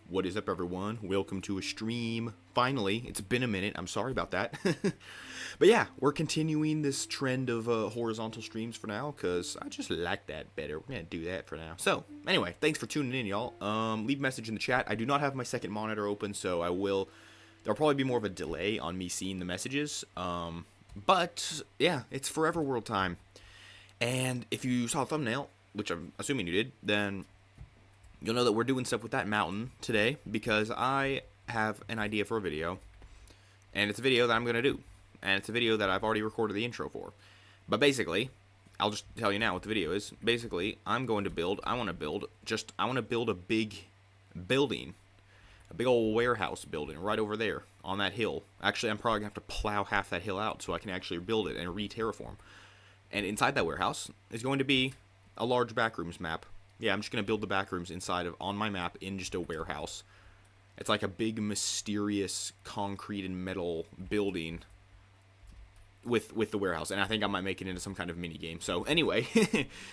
What is up, everyone? Welcome to a stream. Finally, it's been a minute. I'm sorry about that. But yeah, we're continuing this trend of horizontal streams for now, because I just like that better. We're going to do that for now. So, anyway, thanks for tuning in, y'all. Leave a message in the chat. I do not have my second monitor open, so I will... There'll probably be more of a delay on me seeing the messages. But, yeah, it's Forever World time. And if you saw a thumbnail, which I'm assuming you did, then... you'll know that we're doing stuff with that mountain today because I have an idea for a video, and it's a video that I'm going to do, and it's a video that I've already recorded the intro for. But basically, I'll just tell you now what the video is. Basically, I want to build a big building, a big old warehouse building right over there on that hill. Actually, I'm probably going to have to plow half that hill out so I can actually build it and re-terraform. And inside that warehouse is going to be a large backrooms map. Yeah, I'm just going to build the backrooms on my map in just a warehouse. It's like a big, mysterious concrete and metal building with the warehouse. And I think I might make it into some kind of mini game. So anyway,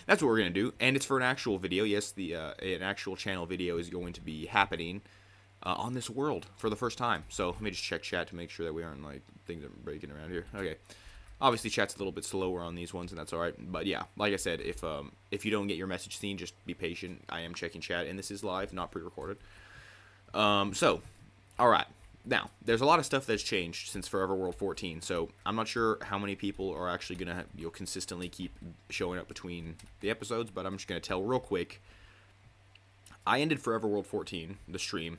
that's what we're going to do. And it's for an actual video. Yes, an actual channel video is going to be happening on this world for the first time. So let me just check chat to make sure that we aren't like things are breaking around here. Okay. Obviously, chat's a little bit slower on these ones, and that's alright. But yeah, like I said, if you don't get your message seen, just be patient. I am checking chat, and this is live, not pre-recorded. So, alright. Now, there's a lot of stuff that's changed since Forever World 14, so I'm not sure how many people are actually going to consistently keep showing up between the episodes, but I'm just going to tell real quick. I ended Forever World 14, the stream,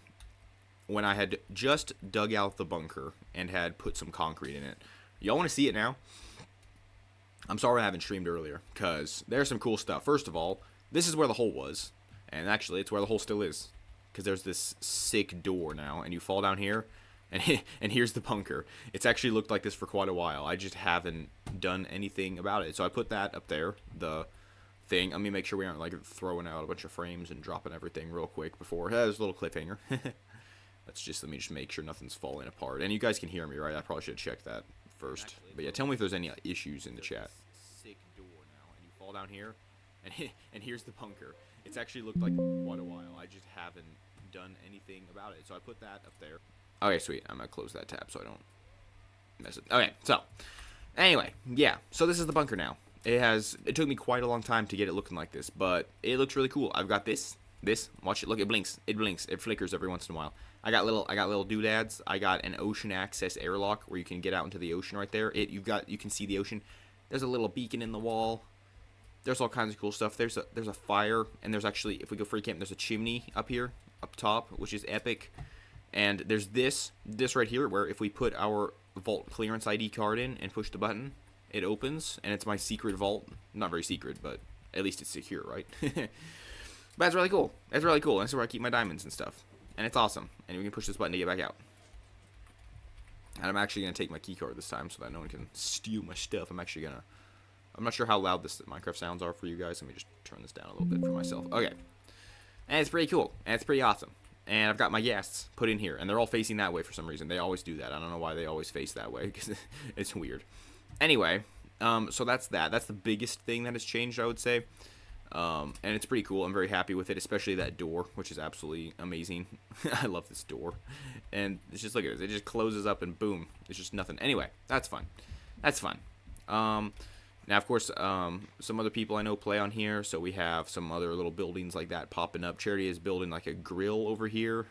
when I had just dug out the bunker and had put some concrete in it. Y'all want to see it now? I'm sorry I haven't streamed earlier, because there's some cool stuff. First of all, this is where the hole was. And actually, it's where the hole still is. Because there's this sick door now, and you fall down here, and here's the bunker. It's actually looked like this for quite a while. I just haven't done anything about it. So I put that up there, the thing. Let me make sure we aren't like throwing out a bunch of frames and dropping everything real quick before. There's a little cliffhanger. Let me just make sure nothing's falling apart. And you guys can hear me, right? I probably should check that first. But yeah, tell me if there's any issues in the chat. Sick door now, and you fall down here, and here's the bunker. It's actually looked like quite a while. I just haven't done anything about it. So I put that up there. Okay, sweet. I'm gonna close that tab so I don't mess it. Okay, so anyway, yeah. So this is the bunker now. It took me quite a long time to get it looking like this, but it looks really cool. I've got this. Watch it. Look, it blinks. It flickers every once in a while. I got little doodads. I got an ocean access airlock where you can get out into the ocean right there. You can see the ocean. There's a little beacon in the wall. There's all kinds of cool stuff. There's a fire, and there's actually, if we go free camp, there's a chimney up here, up top, which is epic. And there's this right here, where if we put our vault clearance ID card in and push the button, it opens, and it's my secret vault. Not very secret, but at least it's secure, right? But that's really cool. That's really cool. That's where I keep my diamonds and stuff. And it's awesome. And we can push this button to get back out. And I'm actually going to take my keycard this time so that no one can steal my stuff. I'm not sure how loud this Minecraft sounds are for you guys. Let me just turn this down a little bit for myself. Okay. And it's pretty cool. And it's pretty awesome. And I've got my guests put in here. And they're all facing that way for some reason. They always do that. I don't know why they always face that way. Because it's weird. Anyway. So that's that. That's the biggest thing that has changed, I would say. And it's pretty cool. I'm very happy with it, especially that door, which is absolutely amazing. I love this door. And it's just, look at this. It just closes up and boom. It's just nothing. Anyway, that's fun. That's fun. Now, of course, some other people I know play on here, so we have some other little buildings like that popping up. Charity is building like a grill over here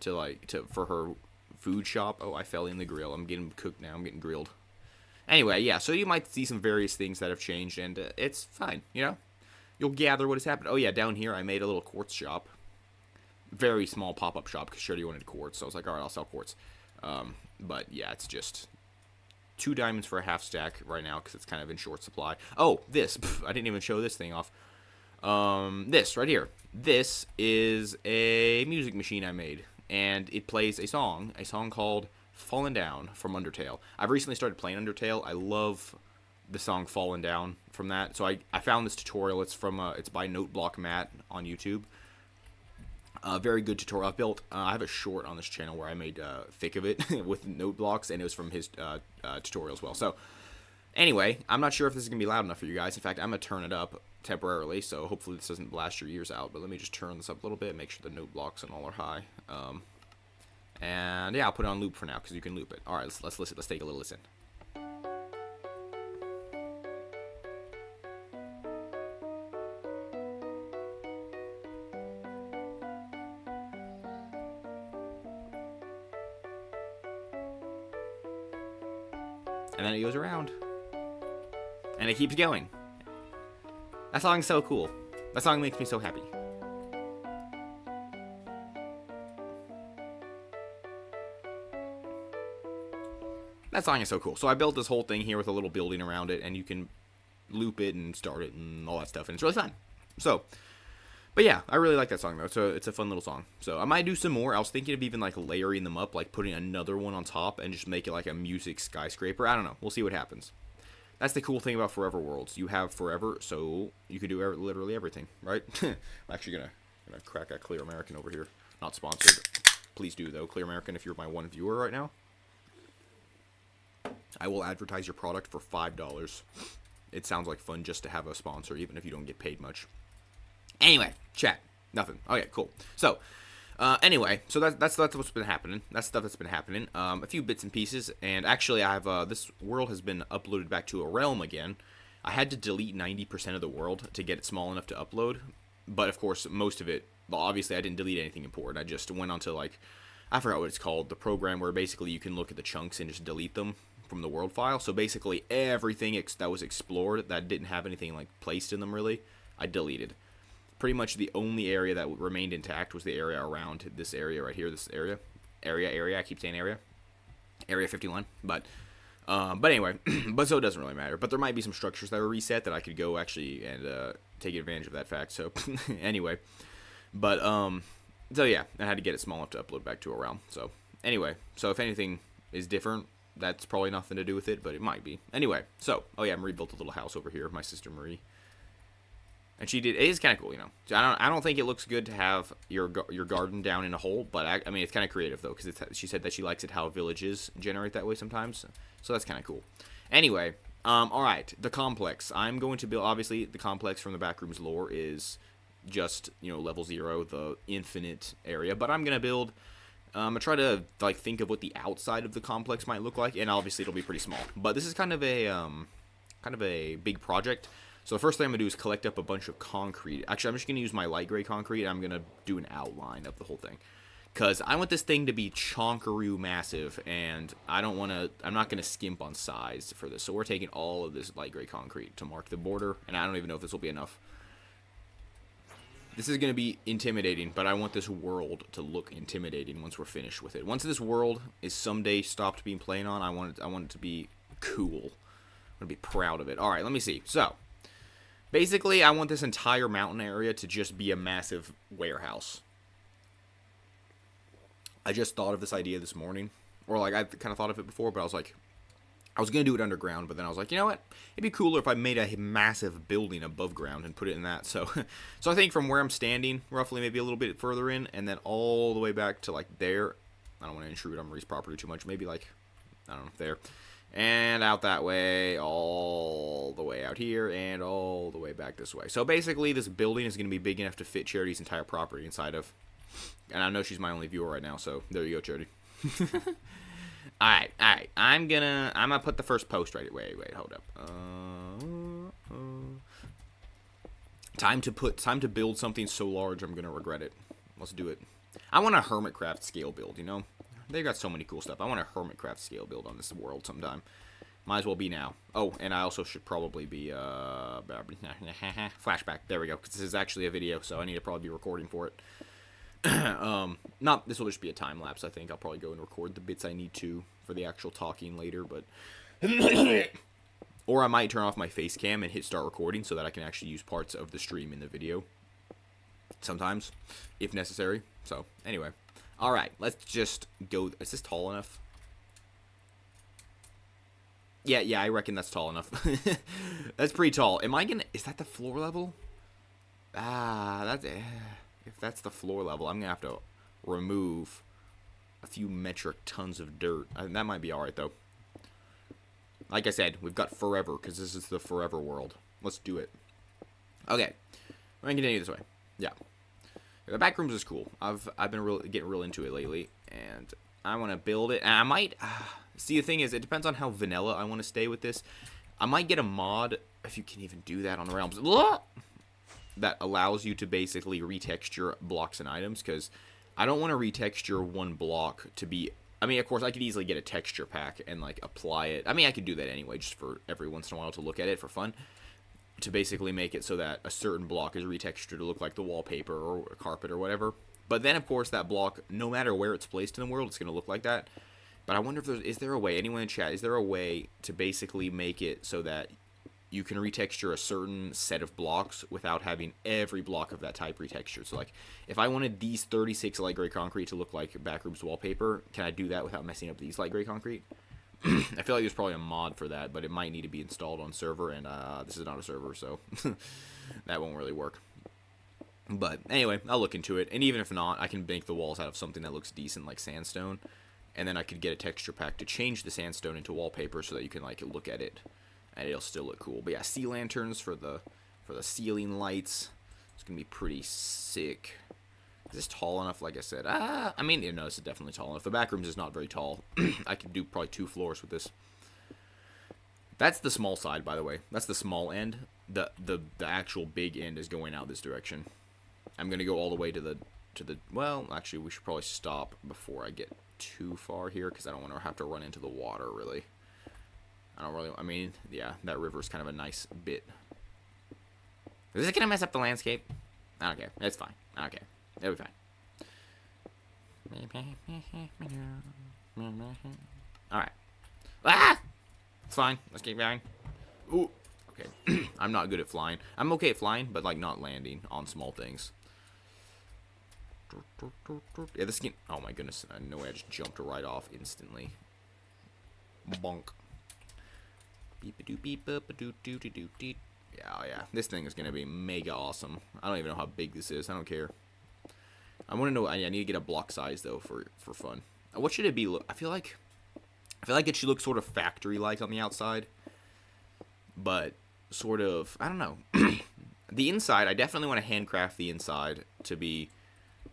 for her food shop. Oh, I fell in the grill. I'm getting cooked now. I'm getting grilled. Anyway, yeah, so you might see some various things that have changed, and it's fine, you know? You'll gather what has happened. Oh, yeah, down here I made a little quartz shop. Very small pop-up shop, because Shirley wanted quartz, so I was like, alright, I'll sell quartz. But, yeah, it's just 2 diamonds for a half stack right now, because it's kind of in short supply. Oh, this. Pff, I didn't even show this thing off. This, right here. This is a music machine I made, and it plays a song called Fallen Down from Undertale. I've recently started playing Undertale. I love the song Fallen Down from that. So I found this tutorial. It's by Noteblock Matt on YouTube. Very good tutorial. I have a short on this channel where I made thick of it with note blocks, and it was from his tutorial as well. So anyway, I'm not sure if this is going to be loud enough for you guys. In fact, I'm going to turn it up temporarily, so hopefully this doesn't blast your ears out. But let me just turn this up a little bit, make sure the note blocks and all are high. And yeah, I'll put it on loop for now because you can loop it. All right, let's listen. Let's take a little listen. And then it goes around. And it keeps going. That song's so cool. That song makes me so happy. That song is so cool. So I built this whole thing here with a little building around it, and you can loop it and start it and all that stuff, and it's really fun. So, but yeah, I really like that song though. So it's a fun little song. So I might do some more. I was thinking of even like layering them up, like putting another one on top and just make it like a music skyscraper. I don't know. We'll see what happens. That's the cool thing about Forever Worlds. You have forever, so you can do literally everything, right? I'm actually gonna crack that Clear American over here. Not sponsored. Please do though, Clear American. If you're my one viewer right now, I will advertise your product for $5. It sounds like fun just to have a sponsor, even if you don't get paid much. Anyway, chat. Nothing. Okay, cool. So, anyway, so that's what's been happening. That's stuff that's been happening. A few bits and pieces, and actually, I have this world has been uploaded back to a realm again. I had to delete 90% of the world to get it small enough to upload, but of course, most of it. Well, obviously, I didn't delete anything important. I just went onto like, I forgot what it's called, the program where basically you can look at the chunks and just delete them from the world file. So basically, everything that was explored that didn't have anything like placed in them really, I deleted. Pretty much the only area that remained intact was the area around this area right here. This area. I keep saying area. Area 51. But anyway, but so it doesn't really matter. But there might be some structures that were reset that I could go actually and take advantage of that fact. So anyway, but so yeah, I had to get it small enough to upload back to a realm. So anyway, so if anything is different, that's probably nothing to do with it, but it might be. Anyway, so oh yeah, Marie built a little house over here. My sister Marie. And she did. It is kind of cool, you know. So I don't think it looks good to have your garden down in a hole, but I mean it's kind of creative though, because she said that she likes it how villages generate that way sometimes. So that's kind of cool. Anyway, all right, the complex. I'm going to build. Obviously, the complex from the Backrooms lore is just level 0, the infinite area. But I'm gonna build. I'm gonna try to like think of what the outside of the complex might look like, and obviously it'll be pretty small. But this is kind of a big project. So the first thing I'm going to do is collect up a bunch of concrete. Actually, I'm just going to use my light gray concrete, and I'm going to do an outline of the whole thing. Because I want this thing to be chonkaroo massive, and I'm not going to skimp on size for this. So we're taking all of this light gray concrete to mark the border, and I don't even know if this will be enough. This is going to be intimidating, but I want this world to look intimidating once we're finished with it. Once this world is someday stopped being played on, I want it to be cool. I'm going to be proud of it. All right, let me see. So basically, I want this entire mountain area to just be a massive warehouse. I just thought of this idea this morning. Or, like, I kind of thought of it before, but I was like, I was going to do it underground, but then I was like, you know what? It'd be cooler if I made a massive building above ground and put it in that. So, so I think from where I'm standing, roughly maybe a little bit further in, and then all the way back to, like, there. I don't want to intrude on Marie's property too much. Maybe, like, I don't know, there. And out that way, all the way out here, and all the way back this way. So basically, this building is going to be big enough to fit Charity's entire property inside of. And I know she's my only viewer right now, so there you go, Charity. Alright. I'm gonna put the first post right. Wait, hold up. Time to build something so large I'm gonna regret it. Let's do it. I want a Hermitcraft scale build, you know? They've got so many cool stuff. I want a Hermitcraft scale build on this world sometime. Might as well be now. Oh, and I also should probably be, flashback. There we go, because this is actually a video, so I need to probably be recording for it. This will just be a time lapse, I think. I'll probably go and record the bits I need to for the actual talking later, but... Or I might turn off my face cam and hit start recording so that I can actually use parts of the stream in the video. Sometimes, if necessary. So, anyway. Alright, let's just go... Is this tall enough? Yeah, I reckon that's tall enough. That's pretty tall. Am I gonna... Is that the floor level? That's... If that's the floor level, I'm gonna have to remove a few metric tons of dirt. That might be alright, though. Like I said, we've got forever, because this is the forever world. Let's do it. Okay, we're gonna continue this way. Yeah, the back rooms is cool. I've been getting real into it lately, and I want to build it. And I might see. The thing is, it depends on how vanilla I want to stay with this. I might get a mod, if you can even do that on Realms, that allows you to basically retexture blocks and items, because I don't want to retexture one block to be... I mean, of course, I could easily get a texture pack and, like, apply it. I mean, I could do that anyway, just for every once in a while to look at it for fun. To basically make it so that a certain block is retextured to look like the wallpaper or carpet or whatever. But then, of course, that block, no matter where it's placed in the world, it's going to look like that. But I wonder if is there a way, anyone in chat, is there a way to basically make it so that you can retexture a certain set of blocks without having every block of that type retextured? So, like, if I wanted these 36 light gray concrete to look like Backrooms wallpaper, can I do that without messing up these light gray concrete? I feel like there's probably a mod for that, but it might need to be installed on server, and this is not a server, so that won't really work. But anyway, I'll look into it, and even if not, I can make the walls out of something that looks decent, like sandstone, and then I could get a texture pack to change the sandstone into wallpaper so that you can, like, look at it, and it'll still look cool. But yeah, sea lanterns for the ceiling lights. It's gonna be pretty sick. Is this tall enough? Like I said, I mean, you know, this is definitely tall enough. The back rooms is not very tall. I could do probably 2 floors with this. That's the small side, by the way. That's the small end. The actual big end is going out this direction. I'm gonna go all the way to the well, actually, we should probably stop before I get too far here, because I don't want to have to run into the water, really. I mean, yeah, that river is kind of a nice bit. Is it gonna mess up the landscape? I don't care. It's fine. I don't care. It'll be fine. Alright. Ah! It's fine. Let's keep going. Ooh. Okay. I'm not good at flying. I'm okay at flying, but, like, not landing on small things. Yeah, this game... Oh, my goodness. No way, I just jumped right off instantly. Bonk. Beep-a-doop-beep-a-doop-doo-doo-doo-doo. Yeah. This thing is going to be mega awesome. I don't even know how big this is. I don't care. I want to know... I need to get a block size, though, for fun. What should it be? I feel like it should look sort of factory-like on the outside. But sort of... I don't know. The inside, I definitely want to handcraft the inside to be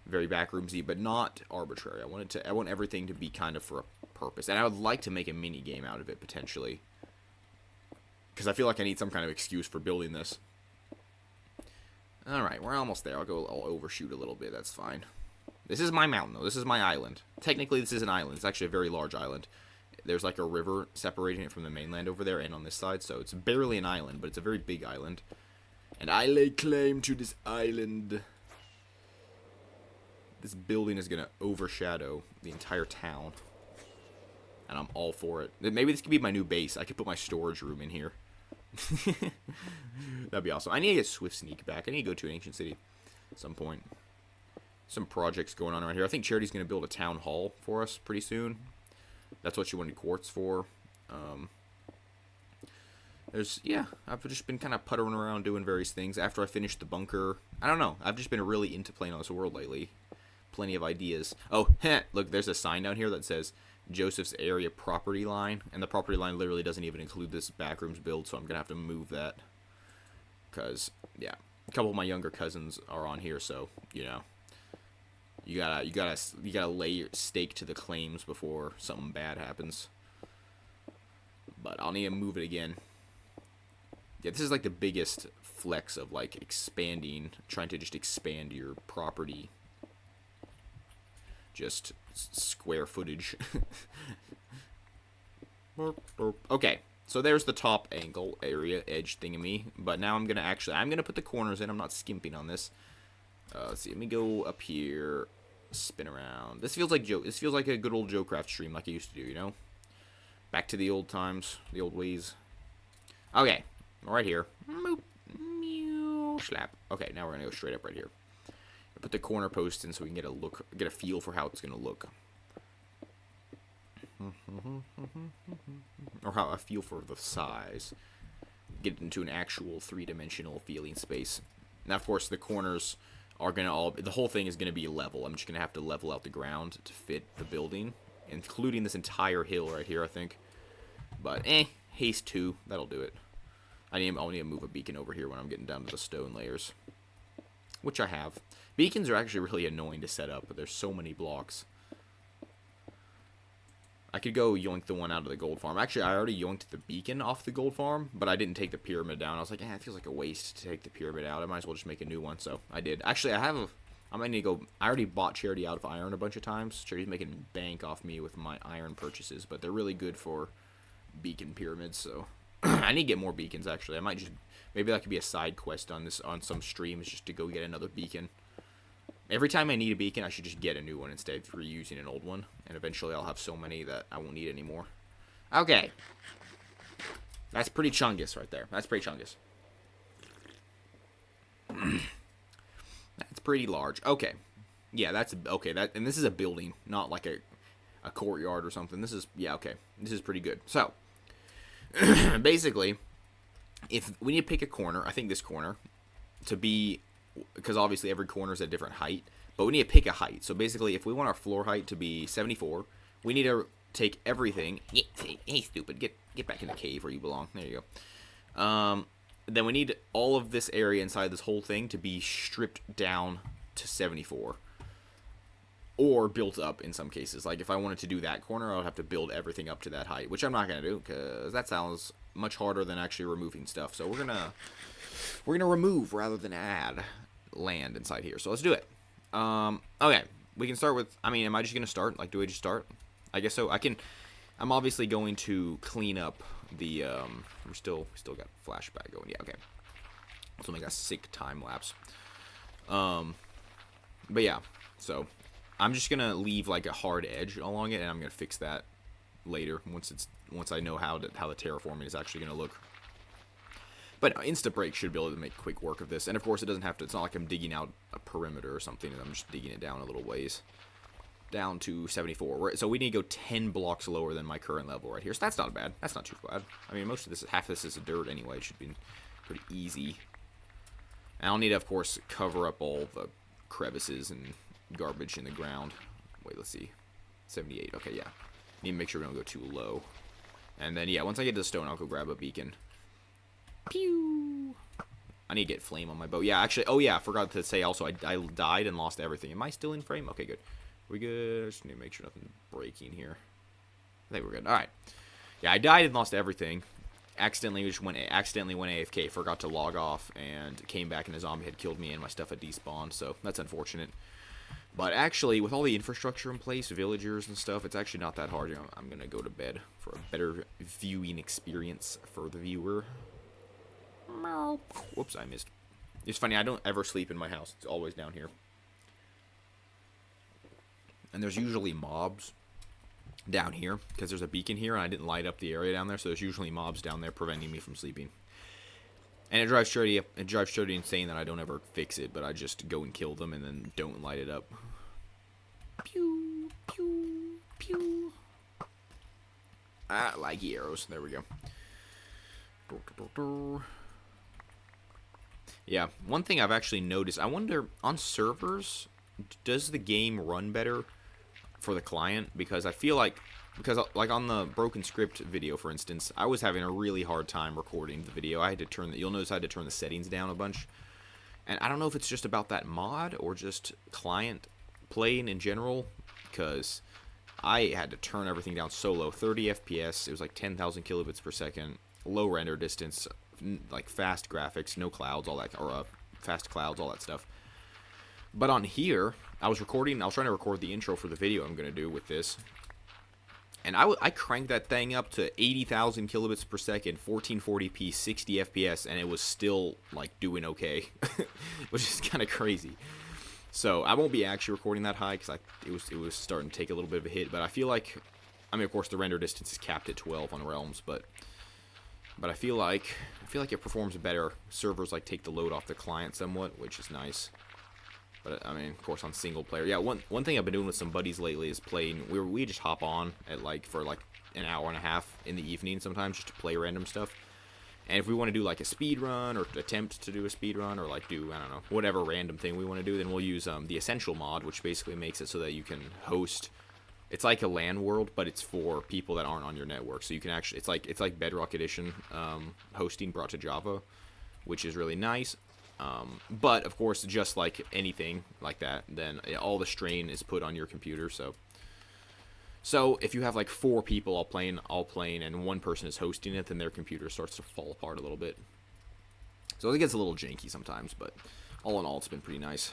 very backroomsy, but not arbitrary. I want everything to be kind of for a purpose. And I would like to make a mini game out of it, potentially. Because I feel like I need some kind of excuse for building this. Alright, we're almost there. I'll overshoot a little bit. That's fine. This is my mountain, though. This is my island. Technically, this is an island. It's actually a very large island. There's like a river separating it from the mainland over there and on this side. So it's barely an island, but it's a very big island. And I lay claim to this island. This building is going to overshadow the entire town. And I'm all for it. Maybe this could be my new base. I could put my storage room in here. That'd be awesome. I need to get Swift Sneak back. I need to go to an ancient city at some point. Some projects going on right here. I think Charity's going to build a town hall for us pretty soon. That's what she wanted quartz for. I've just been kind of puttering around doing various things. After I finished the bunker, I don't know. I've just been really into playing on this world lately. Plenty of ideas. Oh, look, there's a sign down here that says Joseph's area property line, and the property line literally doesn't even include this backrooms build, so I'm gonna have to move that. Cause yeah, a couple of my younger cousins are on here, so you know, you gotta lay your stake to the claims before something bad happens. But I'll need to move it again. Yeah, this is like the biggest flex of like expanding, trying to just expand your property. Just square footage. Okay, so there's the top angle area edge thingamy. But now I'm gonna put the corners in. I'm not skimping on this. Let's see. Let me go up here, spin around. This feels like a good old JoeCraft stream, like I used to do. You know, back to the old times, the old ways. Okay, right here. Slap. Okay, now we're gonna go straight up right here. Put the corner post in so we can get a feel for how it's gonna look, or how a feel for the size. Get into an actual 3-dimensional feeling space. Now, of course, the corners are gonna the whole thing is gonna be level. I'm just gonna have to level out the ground to fit the building, including this entire hill right here, I think. But haste 2, that'll do it. I'll need to move a beacon over here when I'm getting down to the stone layers, which I have. Beacons are actually really annoying to set up, but there's so many blocks. I could go yoink the one out of the gold farm. Actually, I already yoinked the beacon off the gold farm, but I didn't take the pyramid down. I was like, it feels like a waste to take the pyramid out. I might as well just make a new one, so I did. Actually, I might need to go. I already bought Charity out of iron a bunch of times. Charity's making bank off me with my iron purchases, but they're really good for beacon pyramids, so I need to get more beacons, actually. I might just, maybe that could be a side quest on some streams, just to go get another beacon. Every time I need a beacon, I should just get a new one instead of reusing an old one. And eventually I'll have so many that I won't need anymore. Okay. That's pretty chungus right there. That's pretty chungus. That's pretty large. Okay. Yeah, that's... Okay, and this is a building, not like a courtyard or something. This is... Yeah, okay. This is pretty good. So, basically, if we need to pick a corner, I think this corner, to be... Because obviously every corner is at a different height, but we need to pick a height. So basically, if we want our floor height to be 74, we need to take everything. Hey, stupid, get back in the cave where you belong. There you go. Then we need all of this area inside this whole thing to be stripped down to 74, or built up in some cases. Like if I wanted to do that corner, I would have to build everything up to that height, which I'm not gonna do because that sounds much harder than actually removing stuff. So we're gonna remove rather than add land inside here. So let's do it. Okay, we can start with, I mean, am I just gonna start? Like, do I just start? I guess so. I'm obviously going to clean up the, we still got flashback going. Yeah, okay. So make a sick time lapse. But yeah, so I'm just gonna leave like a hard edge along it, and I'm gonna fix that later once I know how the terraforming is actually gonna look. But Instabreak should be able to make quick work of this. And of course, it doesn't have to, it's not like I'm digging out a perimeter or something, and I'm just digging it down a little ways. Down to 74. So we need to go 10 blocks lower than my current level right here. So that's not bad. That's not too bad. I mean, most of this, half of this is dirt anyway. It should be pretty easy. And I'll need to, of course, cover up all the crevices and garbage in the ground. Wait, let's see. 78. Okay, yeah. Need to make sure we don't go too low. And then, yeah, once I get to the stone, I'll go grab a beacon. Pew! I need to get flame on my bow. Yeah, actually, oh yeah, I forgot to say also, I died and lost everything. Am I still in frame? Okay, good. We good? Just need to make sure nothing's breaking here. I think we're good. Alright. Yeah, I died and lost everything. Accidentally went AFK, forgot to log off, and came back and a zombie had killed me and my stuff had despawned, so that's unfortunate. But actually, with all the infrastructure in place, villagers and stuff, it's actually not that hard. You know, I'm going to go to bed for a better viewing experience for the viewer. Whoops, I missed. It's funny, I don't ever sleep in my house. It's always down here. And there's usually mobs down here, because there's a beacon here, and I didn't light up the area down there, so there's usually mobs down there preventing me from sleeping. And it drives Charity insane that I don't ever fix it, but I just go and kill them and then don't light it up. Pew, pew, pew. Ah, laggy arrows. There we go. Yeah, one thing I've actually noticed, I wonder, on servers, does the game run better for the client? Because I feel like, like on the Broken Script video, for instance, I was having a really hard time recording the video. I had to turn you'll notice I had to turn the settings down a bunch. And I don't know if it's just about that mod or just client playing in general, because I had to turn everything down so low. 30 FPS, it was like 10,000 kilobits per second, low render distance, like fast graphics, no clouds, all that, or fast clouds, all that stuff. But on here, I was trying to record the intro for the video I'm going to do with this. And I cranked that thing up to 80,000 kilobits per second, 1440p, 60 FPS, and it was still, like, doing okay. Which is kind of crazy. So, I won't be actually recording that high, because it was starting to take a little bit of a hit. But I feel like, I mean, of course, the render distance is capped at 12 on Realms, but I feel like it performs better. Servers, like, take the load off the client somewhat, which is nice. But, I mean, of course, on single player. Yeah, one thing I've been doing with some buddies lately is playing. We just hop on at, like, for, like, an hour and a half in the evening sometimes just to play random stuff. And if we want to do, like, a speed run or attempt to do a speed run or, like, do, I don't know, whatever random thing we want to do, then we'll use the Essential mod, which basically makes it so that you can host It's like a LAN world, but it's for people that aren't on your network. So you can actually, it's like Bedrock Edition hosting brought to Java, which is really nice. But of course, just like anything like that, then all the strain is put on your computer. So if you have like 4 people all playing, and one person is hosting it, then their computer starts to fall apart a little bit. So it gets a little janky sometimes, but all in all, it's been pretty nice.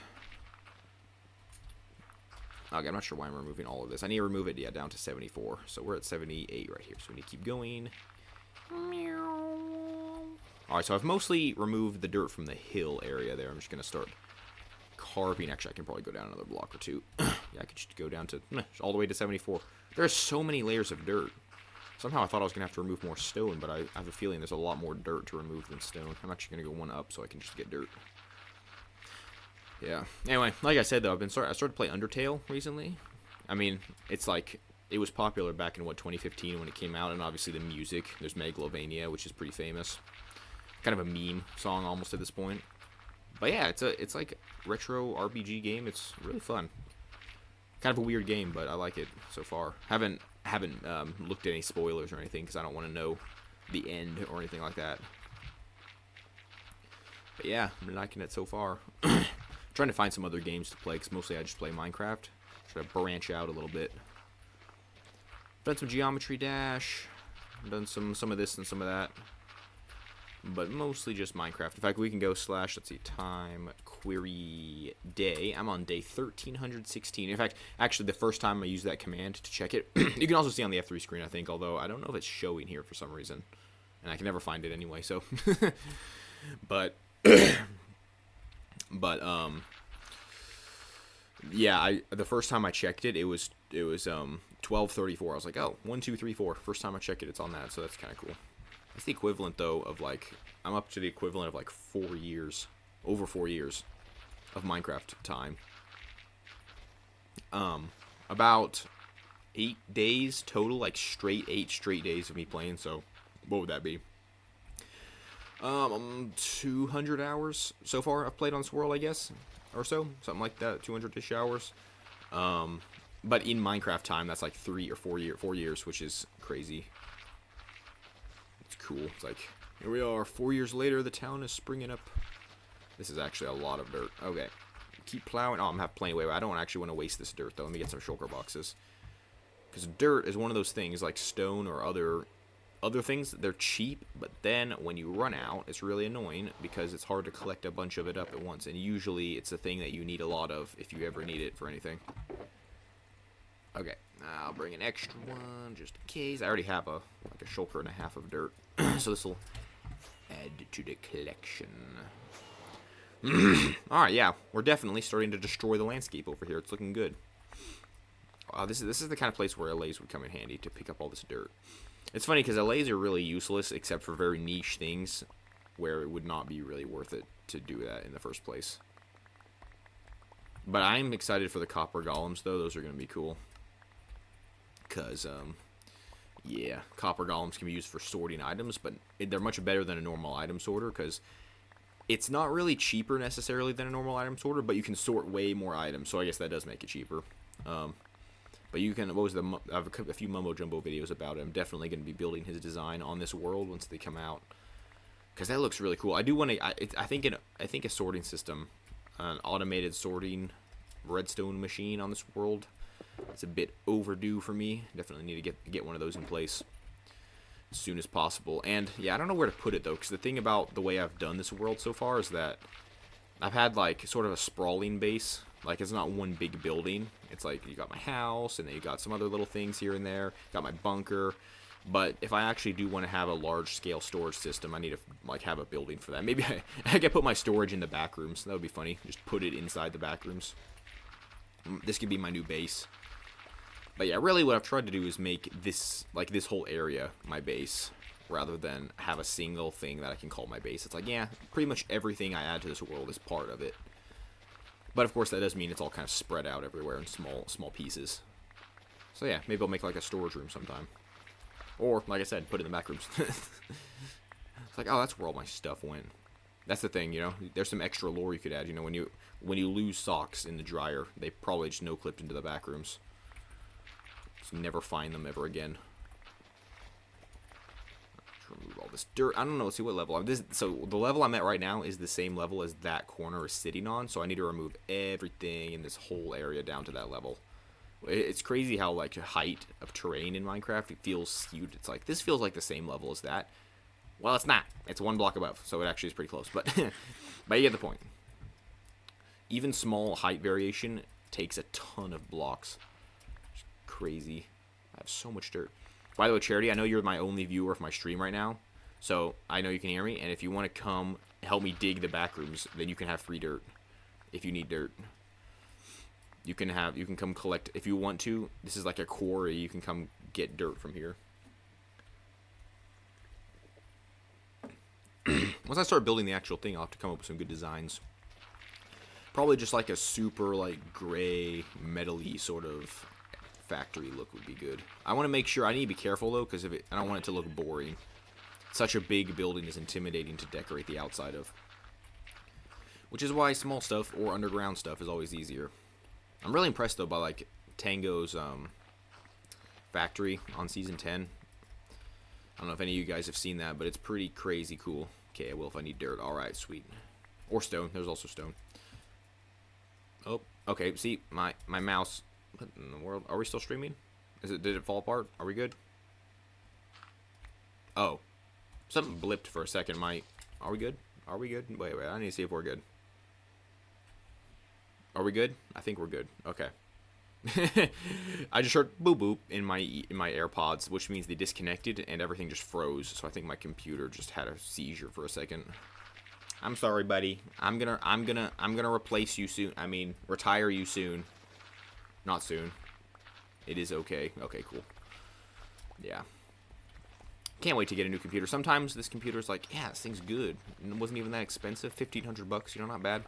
Okay, I'm not sure why I'm removing all of this. I need to remove it, down to 74. So we're at 78 right here. So we need to keep going. Alright, so I've mostly removed the dirt from the hill area there. I'm just going to start carving. Actually, I can probably go down another block or two. Yeah, I could just go down to all the way to 74. There's so many layers of dirt. Somehow I thought I was going to have to remove more stone, but I have a feeling there's a lot more dirt to remove than stone. I'm actually going to go one up so I can just get dirt. Yeah. Anyway, like I said though, I started to play Undertale recently. I mean, it's like it was popular back in 2015 when it came out, and obviously the music. There's Megalovania, which is pretty famous. Kind of a meme song almost at this point. But yeah, it's like retro RPG game. It's really fun. Kind of a weird game, but I like it so far. Haven't looked at any spoilers or anything because I don't want to know the end or anything like that. But yeah, I'm liking it so far. Trying to find some other games to play because mostly I just play Minecraft. Try to branch out a little bit. Done some Geometry Dash. Done some of this and some of that. But mostly just Minecraft. In fact, we can go / let's see, time query day. I'm on day 1316. In fact, actually the first time I used that command to check it, you can also see on the F3 screen, I think, although I don't know if it's showing here for some reason. And I can never find it anyway, so. But yeah, the first time I checked it, it was 12:34. I was like, oh, 1, 2, 3, 4. First time I checked it, it's on that, so that's kind of cool. It's the equivalent though of like, I'm up to the equivalent of like 4 years, over 4 years of Minecraft time. About 8 days total, like 8 straight days of me playing. So what would that be? 200 hours so far I've played on this world, I guess, or so, something like that, 200-ish hours. But in Minecraft time, that's like 3 or 4 years, which is crazy. It's cool. It's like, here we are, 4 years later, the town is springing up. This is actually a lot of dirt. Okay, keep plowing. Oh, I'm have plenty of way. I don't actually want to waste this dirt though. Let me get some shulker boxes, because dirt is one of those things like stone or other things. They're cheap, but then when you run out, it's really annoying because it's hard to collect a bunch of it up at once, and usually it's a thing that you need a lot of if you ever need it for anything. Okay, I'll bring an extra one just in case. I already have like a shulker and a half of dirt, so this will add to the collection. Alright, yeah, we're definitely starting to destroy the landscape over here. It's looking good. This is the kind of place where LAs would come in handy to pick up all this dirt. It's funny because LAs are really useless except for very niche things where it would not be really worth it to do that in the first place. But I'm excited for the copper golems though. Those are going to be cool. Because, yeah, copper golems can be used for sorting items, but they're much better than a normal item sorter because it's not really cheaper necessarily than a normal item sorter, but you can sort way more items, so I guess that does make it cheaper. But you can, I have a few Mumbo Jumbo videos about it. I'm definitely going to be building his design on this world once they come out, because that looks really cool. I do want to, I think a sorting system, an automated sorting redstone machine on this world, it's a bit overdue for me. Definitely need to get one of those in place as soon as possible. And yeah, I don't know where to put it though, because the thing about the way I've done this world so far is that I've had like sort of a sprawling base. Like, it's not one big building. It's like you got my house, and then you got some other little things here and there. Got my bunker. But if I actually do want to have a large-scale storage system, I need to like have a building for that. Maybe I could put my storage in the back rooms. That would be funny. Just put it inside the back rooms. This could be my new base. But yeah, really what I've tried to do is make this whole area my base, rather than have a single thing that I can call my base. It's like, yeah, pretty much everything I add to this world is part of it. But of course that does mean it's all kind of spread out everywhere in small pieces. So yeah, maybe I'll make like a storage room sometime. Or, like I said, put it in the back rooms. It's like, oh, that's where all my stuff went. That's the thing, you know. There's some extra lore you could add. You know, when you lose socks in the dryer, they probably just no-clipped into the back rooms. Just never find them ever again. Remove all this dirt. I don't know. Let's see what level I'm. So the level I'm at right now is the same level as that corner is sitting on. So I need to remove everything in this whole area down to that level. It's crazy how like height of terrain in Minecraft it feels skewed. It's like this feels like the same level as that. Well, it's not. It's one block above, so it actually is pretty close. But but you get the point. Even small height variation takes a ton of blocks. It's crazy. I have so much dirt. By the way, Charity, I know you're my only viewer of my stream right now, so I know you can hear me, and if you want to come help me dig the back rooms, then you can have free dirt. If you need dirt. You can come collect, if you want to, this is like a quarry, you can come get dirt from here. Once I start building the actual thing, I'll have to come up with some good designs. Probably just like a super, like, gray, metal-y sort of factory look would be good. I want to make sure, I need to be careful though, because I don't want it to look boring. Such a big building is intimidating to decorate the outside of. Which is why small stuff or underground stuff is always easier. I'm really impressed though by like Tango's factory on season 10. I don't know if any of you guys have seen that, but it's pretty crazy cool. Okay, I will if I need dirt. Alright, sweet. Or stone. There's also stone. Oh, okay. See, my mouse. What in the world? Are we still streaming? Did it fall apart? Are we good? Oh. Something blipped for a second. Are we good? Are we good? Wait, I need to see if we're good. Are we good? I think we're good. Okay. I just heard boop boop in my AirPods, which means they disconnected and everything just froze. So I think my computer just had a seizure for a second. I'm sorry, buddy. I'm gonna replace you soon. I mean, retire you soon. Not soon. It is okay. Okay, cool. Yeah. Can't wait to get a new computer. Sometimes this computer's like, yeah, this thing's good. It wasn't even that expensive. 1,500 bucks, you know, not bad.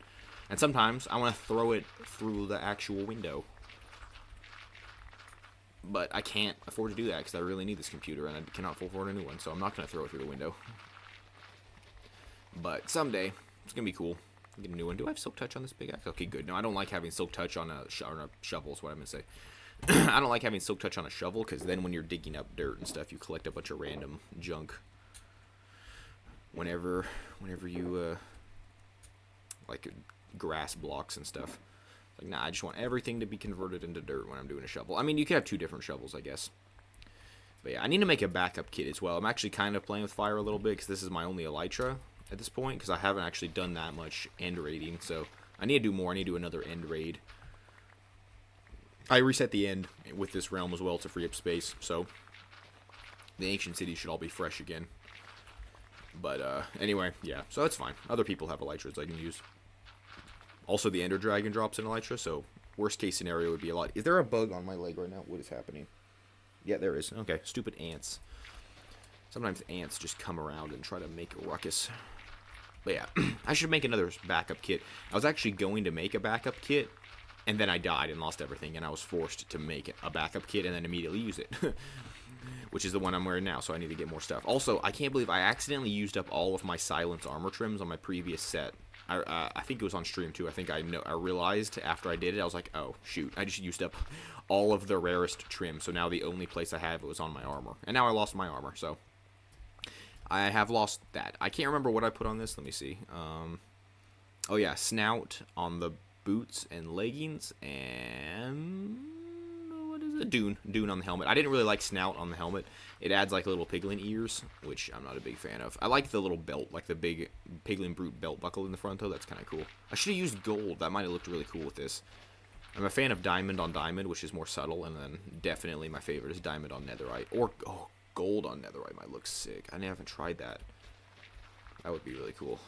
And sometimes I want to throw it through the actual window. But I can't afford to do that because I really need this computer and I cannot afford a new one. So I'm not going to throw it through the window. But someday, it's going to be cool. Get a new one. Do I have silk touch on this big axe? Okay, good. No, I don't like having silk touch on a shovel is what I'm going to say. I don't like having silk touch on a shovel because then when you're digging up dirt and stuff, you collect a bunch of random junk. Whenever you, like, grass blocks and stuff. Like, nah, I just want everything to be converted into dirt when I'm doing a shovel. I mean, you could have two different shovels, I guess. But yeah, I need to make a backup kit as well. I'm actually kind of playing with fire a little bit because this is my only elytra at this point because I haven't actually done that much end raiding. So I need to do more. I need to do another end raid. I reset the end with this realm as well to free up space. So the ancient cities should all be fresh again. But anyway, yeah. So that's fine. Other people have elytras I can use. Also, the Ender Dragon drops in Elytra, so worst case scenario would be a lot. Is there a bug on my leg right now? What is happening? Yeah, there is. Okay, stupid ants. Sometimes ants just come around and try to make a ruckus. But yeah, I should make another backup kit. I was actually going to make a backup kit, and then I died and lost everything, and I was forced to make a backup kit and then immediately use it. Which is the one I'm wearing now, so I need to get more stuff. Also, I can't believe I accidentally used up all of my silence armor trims on my previous set. I think it was on stream too. I think I realized after I did it, I was like, oh shoot, I just used up all of the rarest trim. So now the only place I have it was on my armor, and now I lost my armor. So I have lost that. I can't remember what I put on this. Let me see. Oh yeah, snout on the boots and leggings, and what is it? Dune on the helmet. I didn't really like snout on the helmet. It adds like little piglin ears, which I'm not a big fan of. I like the little belt, like the big piglin brute belt buckle in the front though. That's kind of cool. I should have used gold. That might have looked really cool with this. I'm a fan of diamond on diamond, which is more subtle, and then definitely my favorite is diamond on netherite. Or gold on netherite might look sick. I haven't tried that. That would be really cool.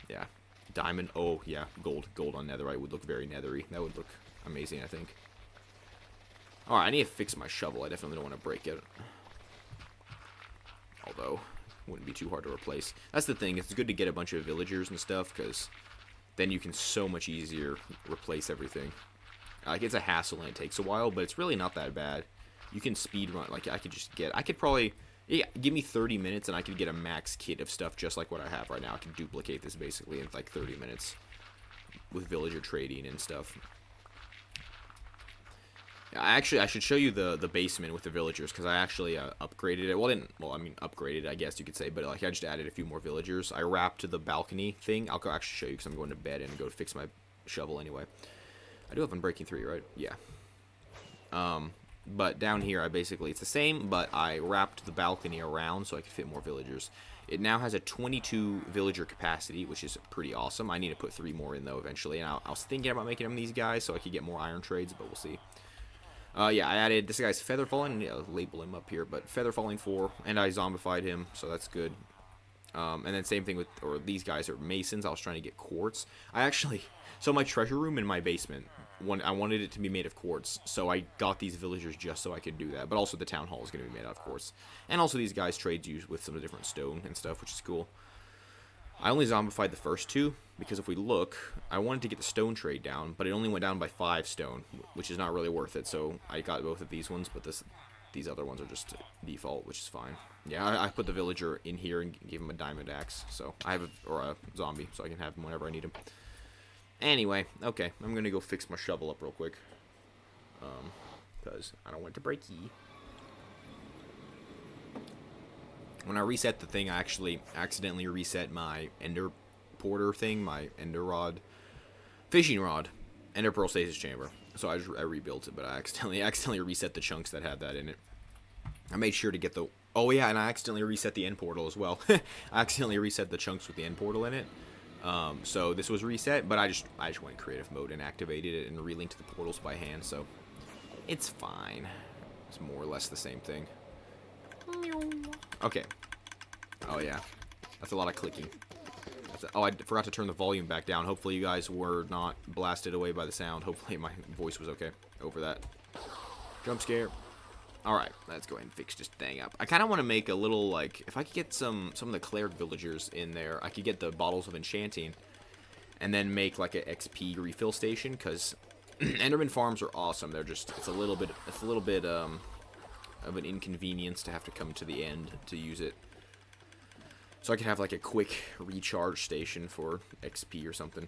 Yeah, diamond. Oh yeah, gold on netherite would look very nethery. That would look amazing, I think. Alright, I need to fix my shovel. I definitely don't want to break it. Although, it wouldn't be too hard to replace. That's the thing. It's good to get a bunch of villagers and stuff, because then you can so much easier replace everything. Like, it's a hassle and it takes a while, but it's really not that bad. You can speed run. Like, I could probably... Yeah, give me 30 minutes and I could get a max kit of stuff just like what I have right now. I can duplicate this basically in like 30 minutes with villager trading and stuff. Actually, I should show you the basement with the villagers because I actually upgraded it. Well, didn't well, I mean upgraded, I guess you could say, but like I just added a few more villagers. I wrapped the balcony thing. I'll actually show you because I'm going to bed and go fix my shovel anyway. I do have Unbreaking 3, right? Yeah. But down here, I basically it's the same, but I wrapped the balcony around so I could fit more villagers. It now has a 22 villager capacity, which is pretty awesome. I need to put 3 more in though eventually, and I was thinking about making them these guys so I could get more iron trades, but we'll see. Yeah, I added this guy's Feather Falling. Yeah, I'll label him up here, but Feather Falling 4, and I zombified him, so that's good. And then same thing with, or these guys are masons. I was trying to get quartz. So my treasure room in my basement, I wanted it to be made of quartz, so I got these villagers just so I could do that. But also the town hall is going to be made out of quartz. And also these guys trade you with some different stone and stuff, which is cool. I only zombified the first 2, because if we look, I wanted to get the stone trade down, but it only went down by 5 stone, which is not really worth it, so I got both of these ones, but these other ones are just default, which is fine. Yeah, I put the villager in here and gave him a diamond axe, so I have a zombie, so I can have him whenever I need him. Anyway, okay, I'm gonna go fix my shovel up real quick, because I don't want to break ye. When I reset the thing, I actually accidentally reset my ender porter thing, my ender rod, fishing rod, ender pearl stasis chamber. So I rebuilt it, but I accidentally reset the chunks that had that in it. I made sure to get the, oh yeah, and I accidentally reset the end portal as well. I accidentally reset the chunks with the end portal in it. So this was reset, but I just went in creative mode and activated it and relinked the portals by hand, so it's fine. It's more or less the same thing. Okay. Oh yeah, that's a lot of clicking. Oh, I forgot to turn the volume back down. Hopefully you guys were not blasted away by the sound. Hopefully my voice was okay over that. Jump scare. Alright, let's go ahead and fix this thing up. I kind of want to make a little, like, if I could get some of the cleric villagers in there, I could get the bottles of enchanting, and then make, like, an XP refill station, because Enderman farms are awesome. They're just, it's a little bit, of an inconvenience to have to come to the end to use it. So I could have, like, a quick recharge station for XP or something.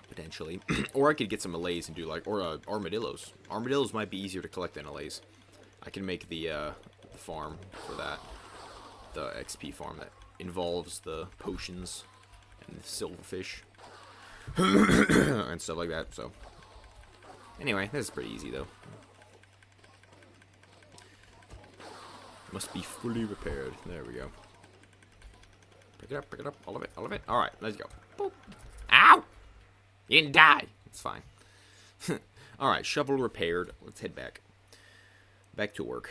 Potentially. Or I could get some allays and do, like, or armadillos. Armadillos might be easier to collect than allays. I can make the farm for that. The XP farm that involves the potions and the silverfish. And stuff like that, so. Anyway, this is pretty easy, though. Must be fully repaired. There we go. Pick it up, all of it, Alright, let's go. Boop. Ow! You didn't die. It's fine. Alright, shovel repaired. Let's head back. Back to work.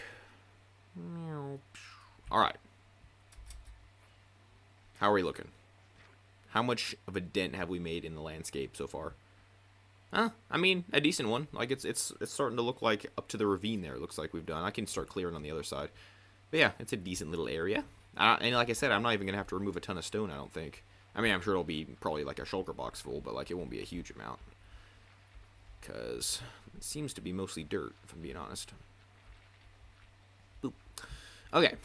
Alright. How are we looking? How much of a dent have we made in the landscape so far? Huh? I mean, a decent one. Like, it's starting to look like up to the ravine there. It looks like we've done. I can start clearing on the other side. But yeah, it's a decent little area. And like I said, I'm not even going to have to remove a ton of stone, I don't think. I mean, I'm sure it'll be probably like a shulker box full, but like it won't be a huge amount. Because it seems to be mostly dirt, if I'm being honest. Boop. Okay.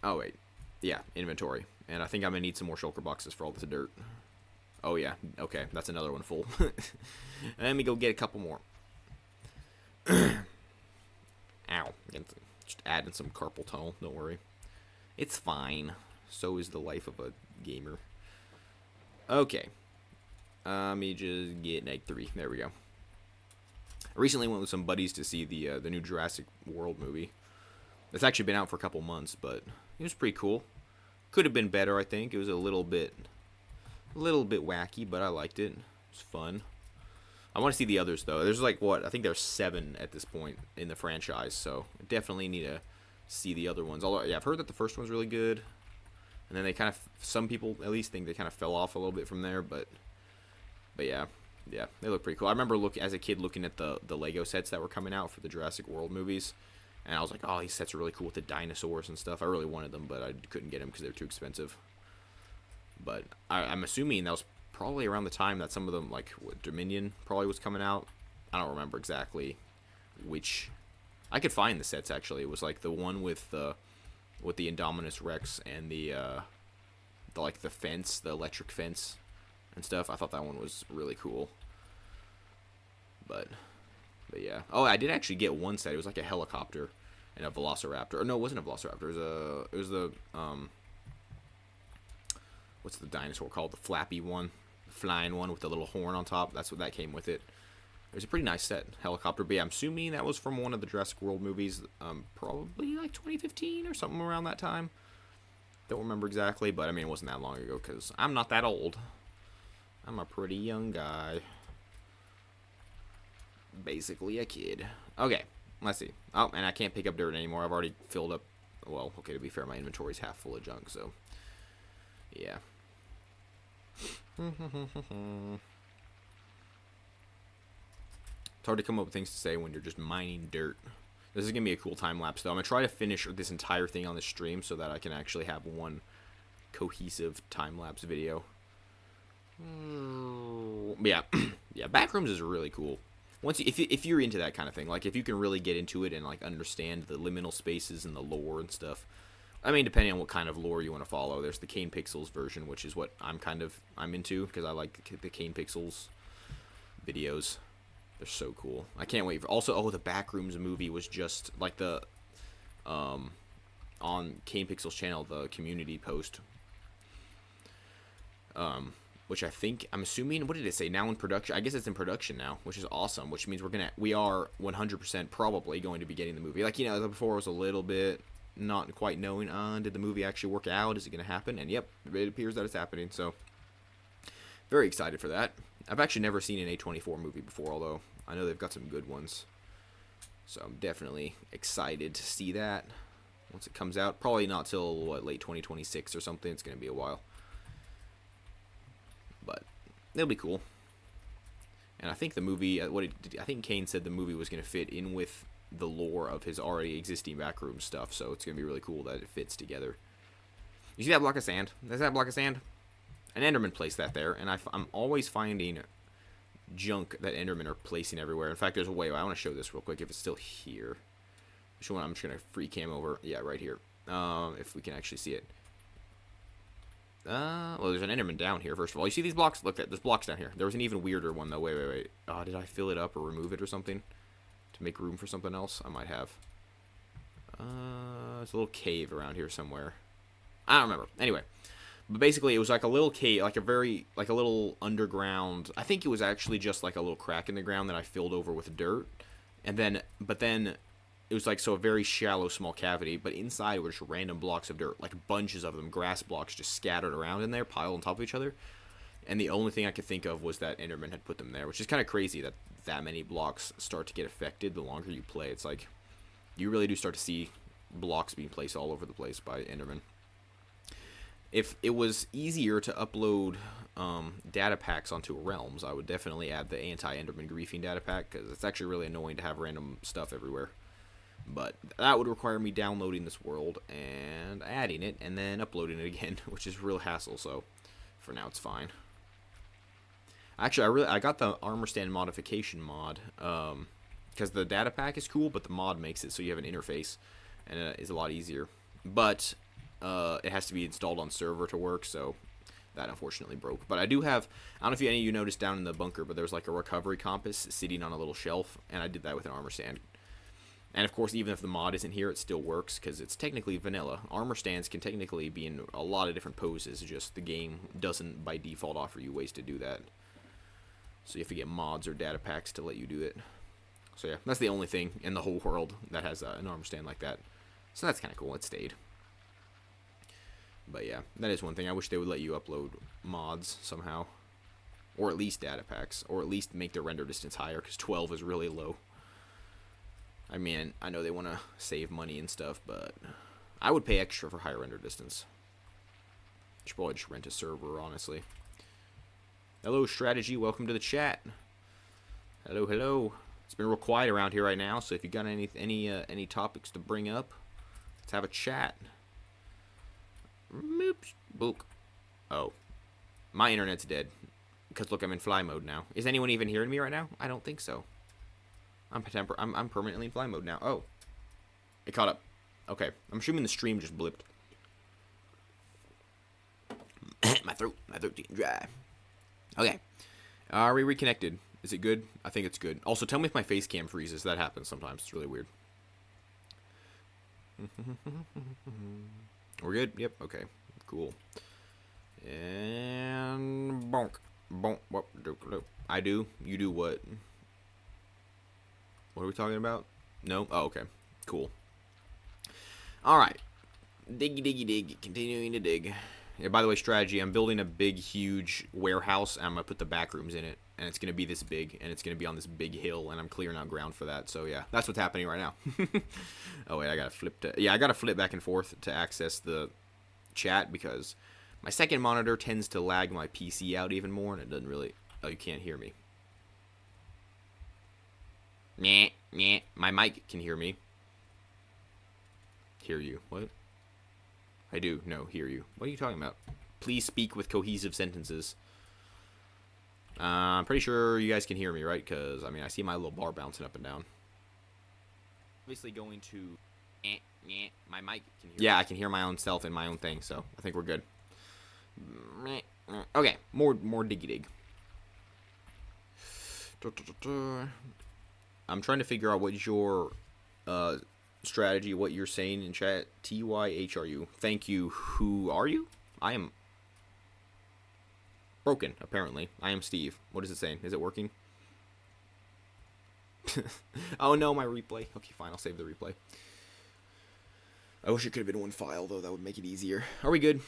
Oh, wait. Yeah, inventory. And I think I'm going to need some more shulker boxes for all this dirt. Oh, yeah. Okay, that's another one full. Let me go get a couple more. Ow. Just adding some carpal tunnel, don't worry. It's fine. So is the life of a gamer. Okay. Let me just get Egg 3. There we go. I recently went with some buddies to see the new Jurassic World movie. It's actually been out for a couple months, but it was pretty cool. Could have been better, I think. It was a little bit wacky, but I liked it. It was fun. I want to see the others, though. There's like, what? I think there's 7 at this point in the franchise, so I definitely need to see the other ones. Although, yeah, I've heard that the first one's really good. And then they kind of, some people at least think they kind of fell off a little bit from there, but yeah, they look pretty cool. I remember as a kid looking at the Lego sets that were coming out for the Jurassic World movies, and I was like, oh, these sets are really cool with the dinosaurs and stuff. I really wanted them, but I couldn't get them because they're too expensive. But I'm assuming that was probably around the time that some of them, like Dominion probably was coming out. I don't remember exactly which. I could find the sets actually. It was like the one with the Indominus Rex and the fence, the electric fence and stuff. I thought that one was really cool. But But yeah. Oh, I did actually get one set. It was like a helicopter and a velociraptor. Or no, it wasn't a velociraptor. It was the what's the dinosaur called? The flappy one, the flying one with the little horn on top. That's what that came with it. It was a pretty nice set, helicopter. But yeah, I'm assuming that was from one of the Jurassic World movies, probably like 2015 or something around that time. Don't remember exactly, but I mean, it wasn't that long ago because I'm not that old. I'm a pretty young guy. Basically a kid. Okay, let's see. Oh, and I can't pick up dirt anymore. I've already filled up. Well, okay, to be fair, my inventory's half full of junk, so yeah. It's hard to come up with things to say when you're just mining dirt. This is going to be a cool time lapse, though. I'm going to try to finish this entire thing on the stream so that I can actually have one cohesive time lapse video. But yeah, yeah, Backrooms is really cool. Once if you're into that kind of thing, like if you can really get into it and like understand the liminal spaces and the lore and stuff. I mean, depending on what kind of lore you want to follow, there's the Kane Pixels version, which is what I'm into because I like the Kane Pixels videos. They're so cool. I can't wait for. Also, the Backrooms movie was just like the on Kane Pixels channel, the community post. Which I'm assuming, what did it say? Now in production? I guess it's in production now, which is awesome. Which means we are 100% probably going to be getting the movie. Like, before was a little bit not quite knowing, did the movie actually work out? Is it going to happen? And yep, it appears that it's happening. So, very excited for that. I've actually never seen an A24 movie before, although I know they've got some good ones. So I'm definitely excited to see that once it comes out. Probably not till, late 2026 or something. It's going to be a while. But it'll be cool. And I think the movie, I think Kane said the movie was going to fit in with the lore of his already existing Backroom stuff. So it's going to be really cool that it fits together. You see that block of sand? There's that block of sand? An Enderman placed that there, and I'm always finding junk that Endermen are placing everywhere. In fact, there's a way. I want to show this real quick if it's still here. I'm just going to free cam over. Yeah, right here. If we can actually see it. Well, there's an Enderman down here, first of all. You see these blocks? Look, there's blocks down here. There was an even weirder one, though. Wait. Oh, did I fill it up or remove it or something? To make room for something else? I might have. There's a little cave around here somewhere. I don't remember. Anyway. But basically, it was like a little cave, like a little underground. I think it was actually just like a little crack in the ground that I filled over with dirt, but then it was like a very shallow, small cavity. But inside were just random blocks of dirt, like bunches of them, grass blocks, just scattered around in there, piled on top of each other. And the only thing I could think of was that Enderman had put them there, which is kind of crazy that many blocks start to get affected the longer you play. It's like you really do start to see blocks being placed all over the place by Enderman. If it was easier to upload data packs onto Realms, I would definitely add the anti-Enderman griefing data pack, because it's actually really annoying to have random stuff everywhere. But that would require me downloading this world and adding it, and then uploading it again, which is real hassle, so for now it's fine. Actually, I got the armor stand modification mod, because the data pack is cool, but the mod makes it so you have an interface, and it is a lot easier. But it has to be installed on server to work, so that unfortunately broke. But I do have, I don't know if any of you noticed down in the bunker, but there's like a recovery compass sitting on a little shelf, and I did that with an armor stand. And of course, even if the mod isn't here, it still works, because it's technically vanilla. Armor stands can technically be in a lot of different poses, just the game doesn't by default offer you ways to do that. So you have to get mods or data packs to let you do it. So yeah, that's the only thing in the whole world that has an armor stand like that. So that's kind of cool, it stayed. But yeah, that is one thing. I wish they would let you upload mods somehow. Or at least data packs. Or at least make the render distance higher, because 12 is really low. I mean, I know they want to save money and stuff, but I would pay extra for higher render distance. Should probably just rent a server, honestly. Hello, Strategy. Welcome to the chat. Hello, hello. It's been real quiet around here right now, so if you got any topics to bring up, let's have a chat. Oops. Book. Oh. My internet's dead. Because look, I'm in fly mode now. Is anyone even hearing me right now? I don't think so. I'm permanently in fly mode now. Oh. It caught up. Okay. I'm assuming the stream just blipped. my throat's getting dry. Okay. Are we reconnected? Is it good? I think it's good. Also, tell me if my face cam freezes. That happens sometimes. It's really weird. We're good? Yep. Okay. Cool. And bonk. Bonk. What? I do? You do what? What are we talking about? No? Oh, okay. Cool. Alright. Diggy, diggy, dig. Continuing to dig. Yeah, by the way, strategy. I'm building a big, huge warehouse. And I'm going to put the back rooms in it. And it's going to be this big. And it's going to be on this big hill. And I'm clearing out ground for that. So, yeah. That's what's happening right now. Oh, wait. I got to flip to... Yeah, I got to flip back and forth to access the chat. Because my second monitor tends to lag my PC out even more. And it doesn't really... Oh, you can't hear me. Meh, meh. My mic can hear me. Hear you. What? I do. No, hear you. What are you talking about? Please speak with cohesive sentences. I'm pretty sure you guys can hear me, right? Because, I mean, I see my little bar bouncing up and down. Obviously going to... My mic can hear Yeah, me. I can hear my own self and my own thing, so I think we're good. Okay, more diggy dig. I'm trying to figure out what your strategy, what you're saying in chat. TYHRU. Thank you. Who are you? I am broken, apparently. I am Steve. What is it saying? Is it working? Oh no, my replay. Okay, fine. I'll save the replay. I wish it could have been one file, though. That would make it easier. Are we good?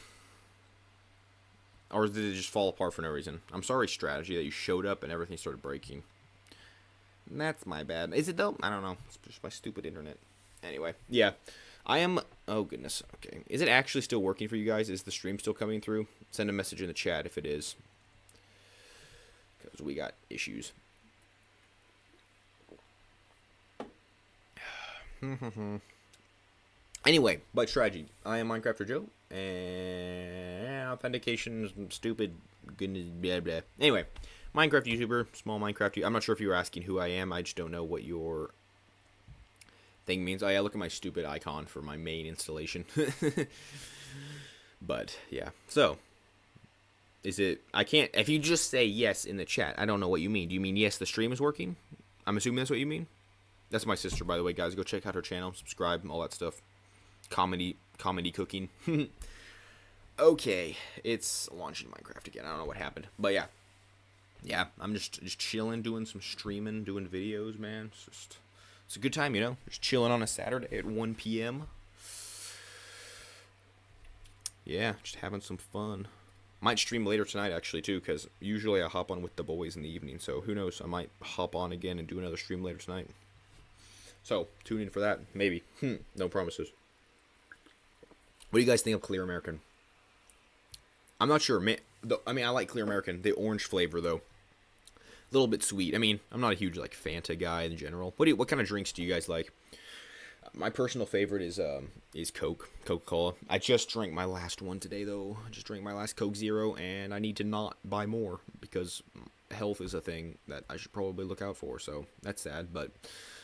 Or did it just fall apart for no reason? I'm sorry, strategy, that you showed up and everything started breaking. That's my bad. Is it though? I don't know. It's just my stupid internet. Anyway, yeah. I am... Oh, goodness. Okay. Is it actually still working for you guys? Is the stream still coming through? Send a message in the chat if it is. Because we got issues. Anyway, but strategy. I am Minecrafter Joe. And authentication is stupid. Goodness, blah, blah. Anyway. Minecraft YouTuber, small Minecraft. I'm not sure if you were asking who I am. I just don't know what your thing means. Oh yeah, look at my stupid icon for my main installation. But yeah, so is it? I can't. If you just say yes in the chat, I don't know what you mean. Do you mean yes, the stream is working? I'm assuming that's what you mean. That's my sister, by the way, guys. Go check out her channel, subscribe, all that stuff. Comedy cooking. Okay, it's launching Minecraft again. I don't know what happened, but yeah. Yeah, I'm just chilling, doing some streaming, doing videos, man. It's a good time, you know. Just chilling on a Saturday at 1 p.m. Yeah, just having some fun. Might stream later tonight, actually, too, because usually I hop on with the boys in the evening. So who knows? I might hop on again and do another stream later tonight. So tune in for that, maybe. No promises. What do you guys think of Clear American? I'm not sure. I mean, I like Clear American. The orange flavor, though. A little bit sweet. I mean, I'm not a huge, like, Fanta guy in general. What kind of drinks do you guys like? My personal favorite is Coke. Coca-Cola. I just drank my last one today, though. I just drank my last Coke Zero, and I need to not buy more, because health is a thing that I should probably look out for, so that's sad. But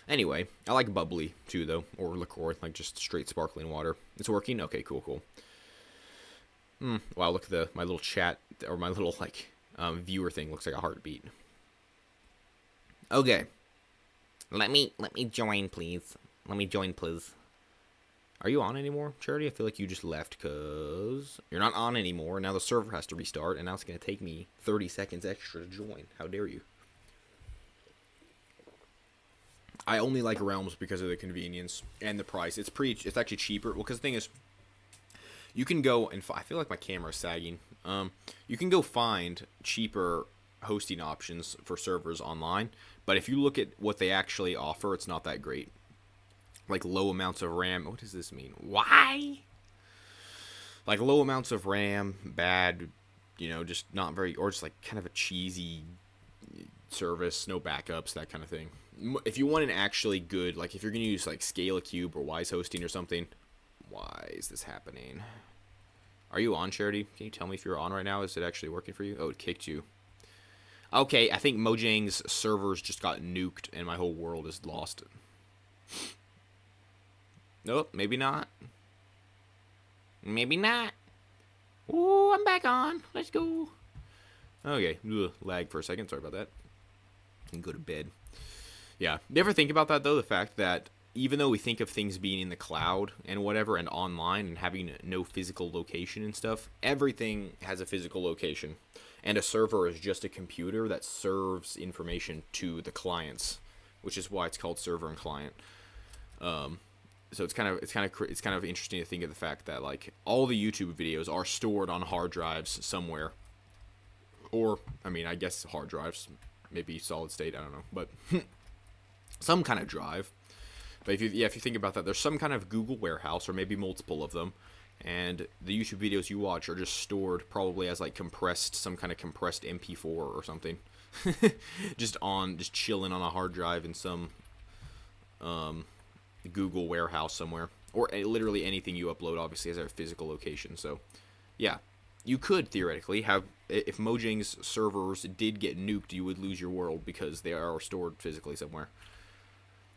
anyway, I like bubbly, too, though, or liqueur, like just straight sparkling water. It's working? Okay, cool. Wow, look at my little chat, or my little, like, viewer thing. Looks like a heartbeat. Okay. Let me join, please. Let me join, please. Are you on anymore, Charity? I feel like you just left, because you're not on anymore. Now the server has to restart, and now it's going to take me 30 seconds extra to join. How dare you? I only like Realms because of the convenience and the price. It's actually cheaper. Well, because the thing is, you can go and I feel like my camera's sagging. You can go find cheaper hosting options for servers online, but if you look at what they actually offer, it's not that great. Like low amounts of RAM. What does this mean? Why? Like low amounts of RAM, bad, you know, just not very, or just like kind of a cheesy service, no backups, that kind of thing. If you want an actually good, like if you're going to use like Scale a Cube or Wise Hosting or something. Why is this happening? Are you on, Charity? Can you tell me if you're on right now? Is it actually working for you? Oh, it kicked you. Okay, I think Mojang's servers just got nuked and my whole world is lost. Nope, maybe not. Maybe not. Ooh, I'm back on. Let's go. Okay, lag for a second. Sorry about that. and go to bed. Yeah. You ever think about that, though? The fact that even though we think of things being in the cloud and whatever and online and having no physical location and stuff, everything has a physical location. And a server is just a computer that serves information to the clients, which is why it's called server and client. So it's kind of interesting to think of the fact that like all the YouTube videos are stored on hard drives somewhere. Or, I mean, I guess hard drives, maybe solid state, I don't know, but some kind of drive. But if you think about that, there's some kind of Google warehouse or maybe multiple of them, and the YouTube videos you watch are just stored probably as like some kind of compressed MP4 or something, just chilling on a hard drive in some Google warehouse somewhere, or literally anything you upload obviously has a physical location. So, yeah. You could theoretically have, if Mojang's servers did get nuked, you would lose your world because they are stored physically somewhere.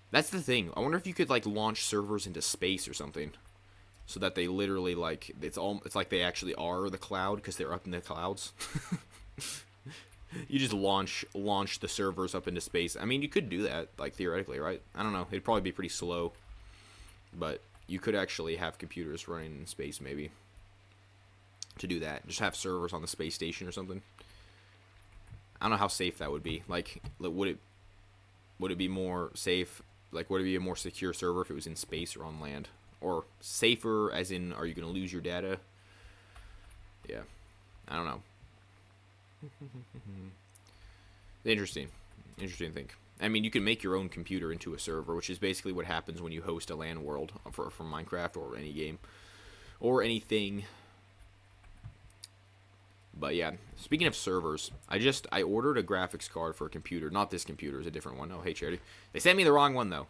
That's the thing. I wonder if you could like launch servers into space or something, so that they literally like it's like they actually are the cloud because they're up in the clouds. You just launch the servers up into space. I mean, you could do that like theoretically, right? I don't know. It'd probably be pretty slow, but you could actually have computers running in space maybe. To do that, just have servers on the space station or something. I don't know how safe that would be. Like, would it be more safe? Like, would it be a more secure server if it was in space or on land? Or safer, as in, are you going to lose your data? Yeah, I don't know. Interesting thing. I mean, you can make your own computer into a server, which is basically what happens when you host a LAN world for Minecraft or any game or anything. But yeah, speaking of servers, I ordered a graphics card for a computer. Not this computer, it's a different one. Oh, hey, Charity. They sent me the wrong one, though.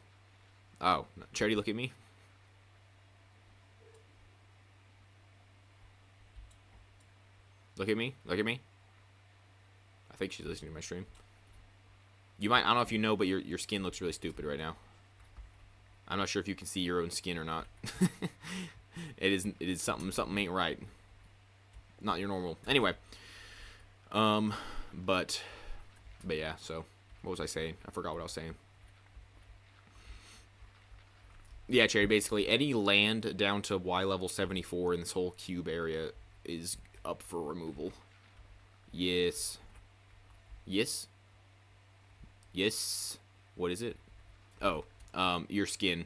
Oh, Charity, look at me. Look at me. Look at me. I think she's listening to my stream. I don't know if you know, but your skin looks really stupid right now. I'm not sure if you can see your own skin or not. It is something ain't right. Not your normal. Anyway, but yeah. So, what was I saying? I forgot what I was saying. Yeah, Cherry. Basically, any land down to Y level 74 in this whole cube area is up for removal. Yes. Yes. Yes. What is it? Oh, your skin.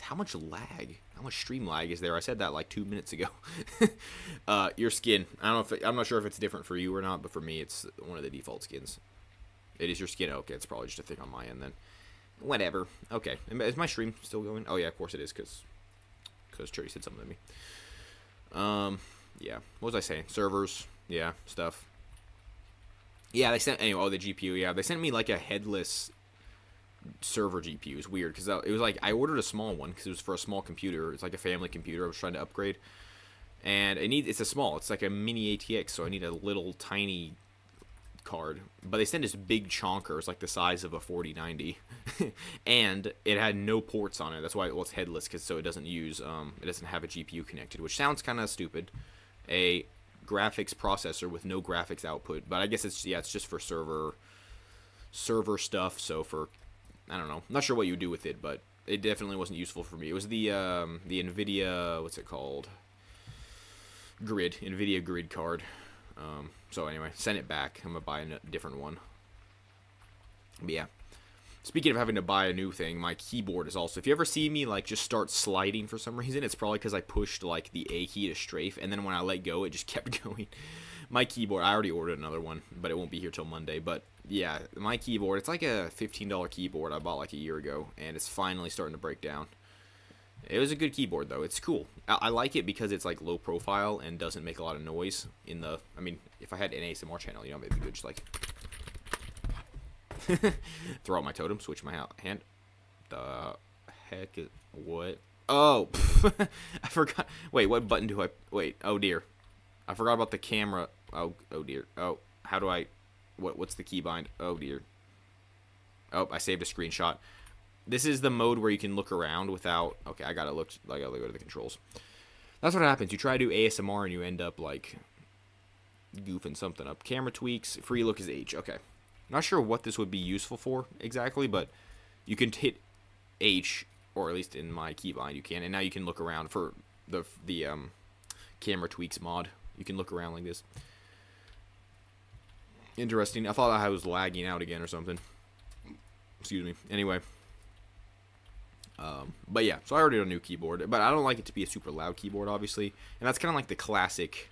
How much lag? How much stream lag is there? I said that like 2 minutes ago. Your skin. I'm not sure if it's different for you or not, but for me, it's one of the default skins. It is your skin. Okay, it's probably just a thing on my end then. Whatever. Okay. Is my stream still going? Oh yeah, of course it is, because Charity said something to me. Yeah. What was I saying? Servers. Yeah, stuff. Yeah, they sent anyway. Oh, the GPU. Yeah, they sent me like a headless server GPU. Is weird because it was like I ordered a small one because it was for a small computer. It's like a family computer. I was trying to upgrade, and it's like a mini ATX, so I need a little tiny card. But they sent this big chonker. It's like the size of a 4090, and it had no ports on it. That's why it's headless, so it doesn't have a GPU connected, which sounds kind of stupid. A graphics processor with no graphics output, but I guess it's just for server stuff. So for I don't know. I'm not sure what you would do with it, but it definitely wasn't useful for me. It was the NVIDIA, what's it called? NVIDIA Grid card. So anyway, send it back. I'm going to buy a different one. But yeah. Speaking of having to buy a new thing, my keyboard is also... If you ever see me like just start sliding for some reason, it's probably because I pushed like the A key to strafe, and then when I let go, it just kept going. My keyboard, I already ordered another one, but it won't be here till Monday. But yeah, my keyboard, it's like a $15 keyboard I bought like a year ago, and it's finally starting to break down. It was a good keyboard, though. It's cool. I like it because it's like low profile and doesn't make a lot of noise in the... I mean, if I had an ASMR channel, you know, it'd be good just like... Throw out my totem, switch my hand. The heck is... What? Oh! I forgot. Wait, what button do I... Wait, oh dear. I forgot about the camera. Oh dear. Oh, how do I... What's the keybind? Oh dear. Oh, I saved a screenshot. This is the mode where you can look around without... Okay, I gotta go to the controls. That's what happens. You try to do ASMR and you end up, like, goofing something up. Camera tweaks. Free look is H. Okay. Not sure what this would be useful for exactly, but you can hit H, or at least in my keybind you can, and now you can look around for the camera tweaks mod. You can look around like this. Interesting. I thought I was lagging out again or something. Excuse me. Anyway. But yeah, so I already have a new keyboard, but I don't like it to be a super loud keyboard, obviously. And that's kind of like the classic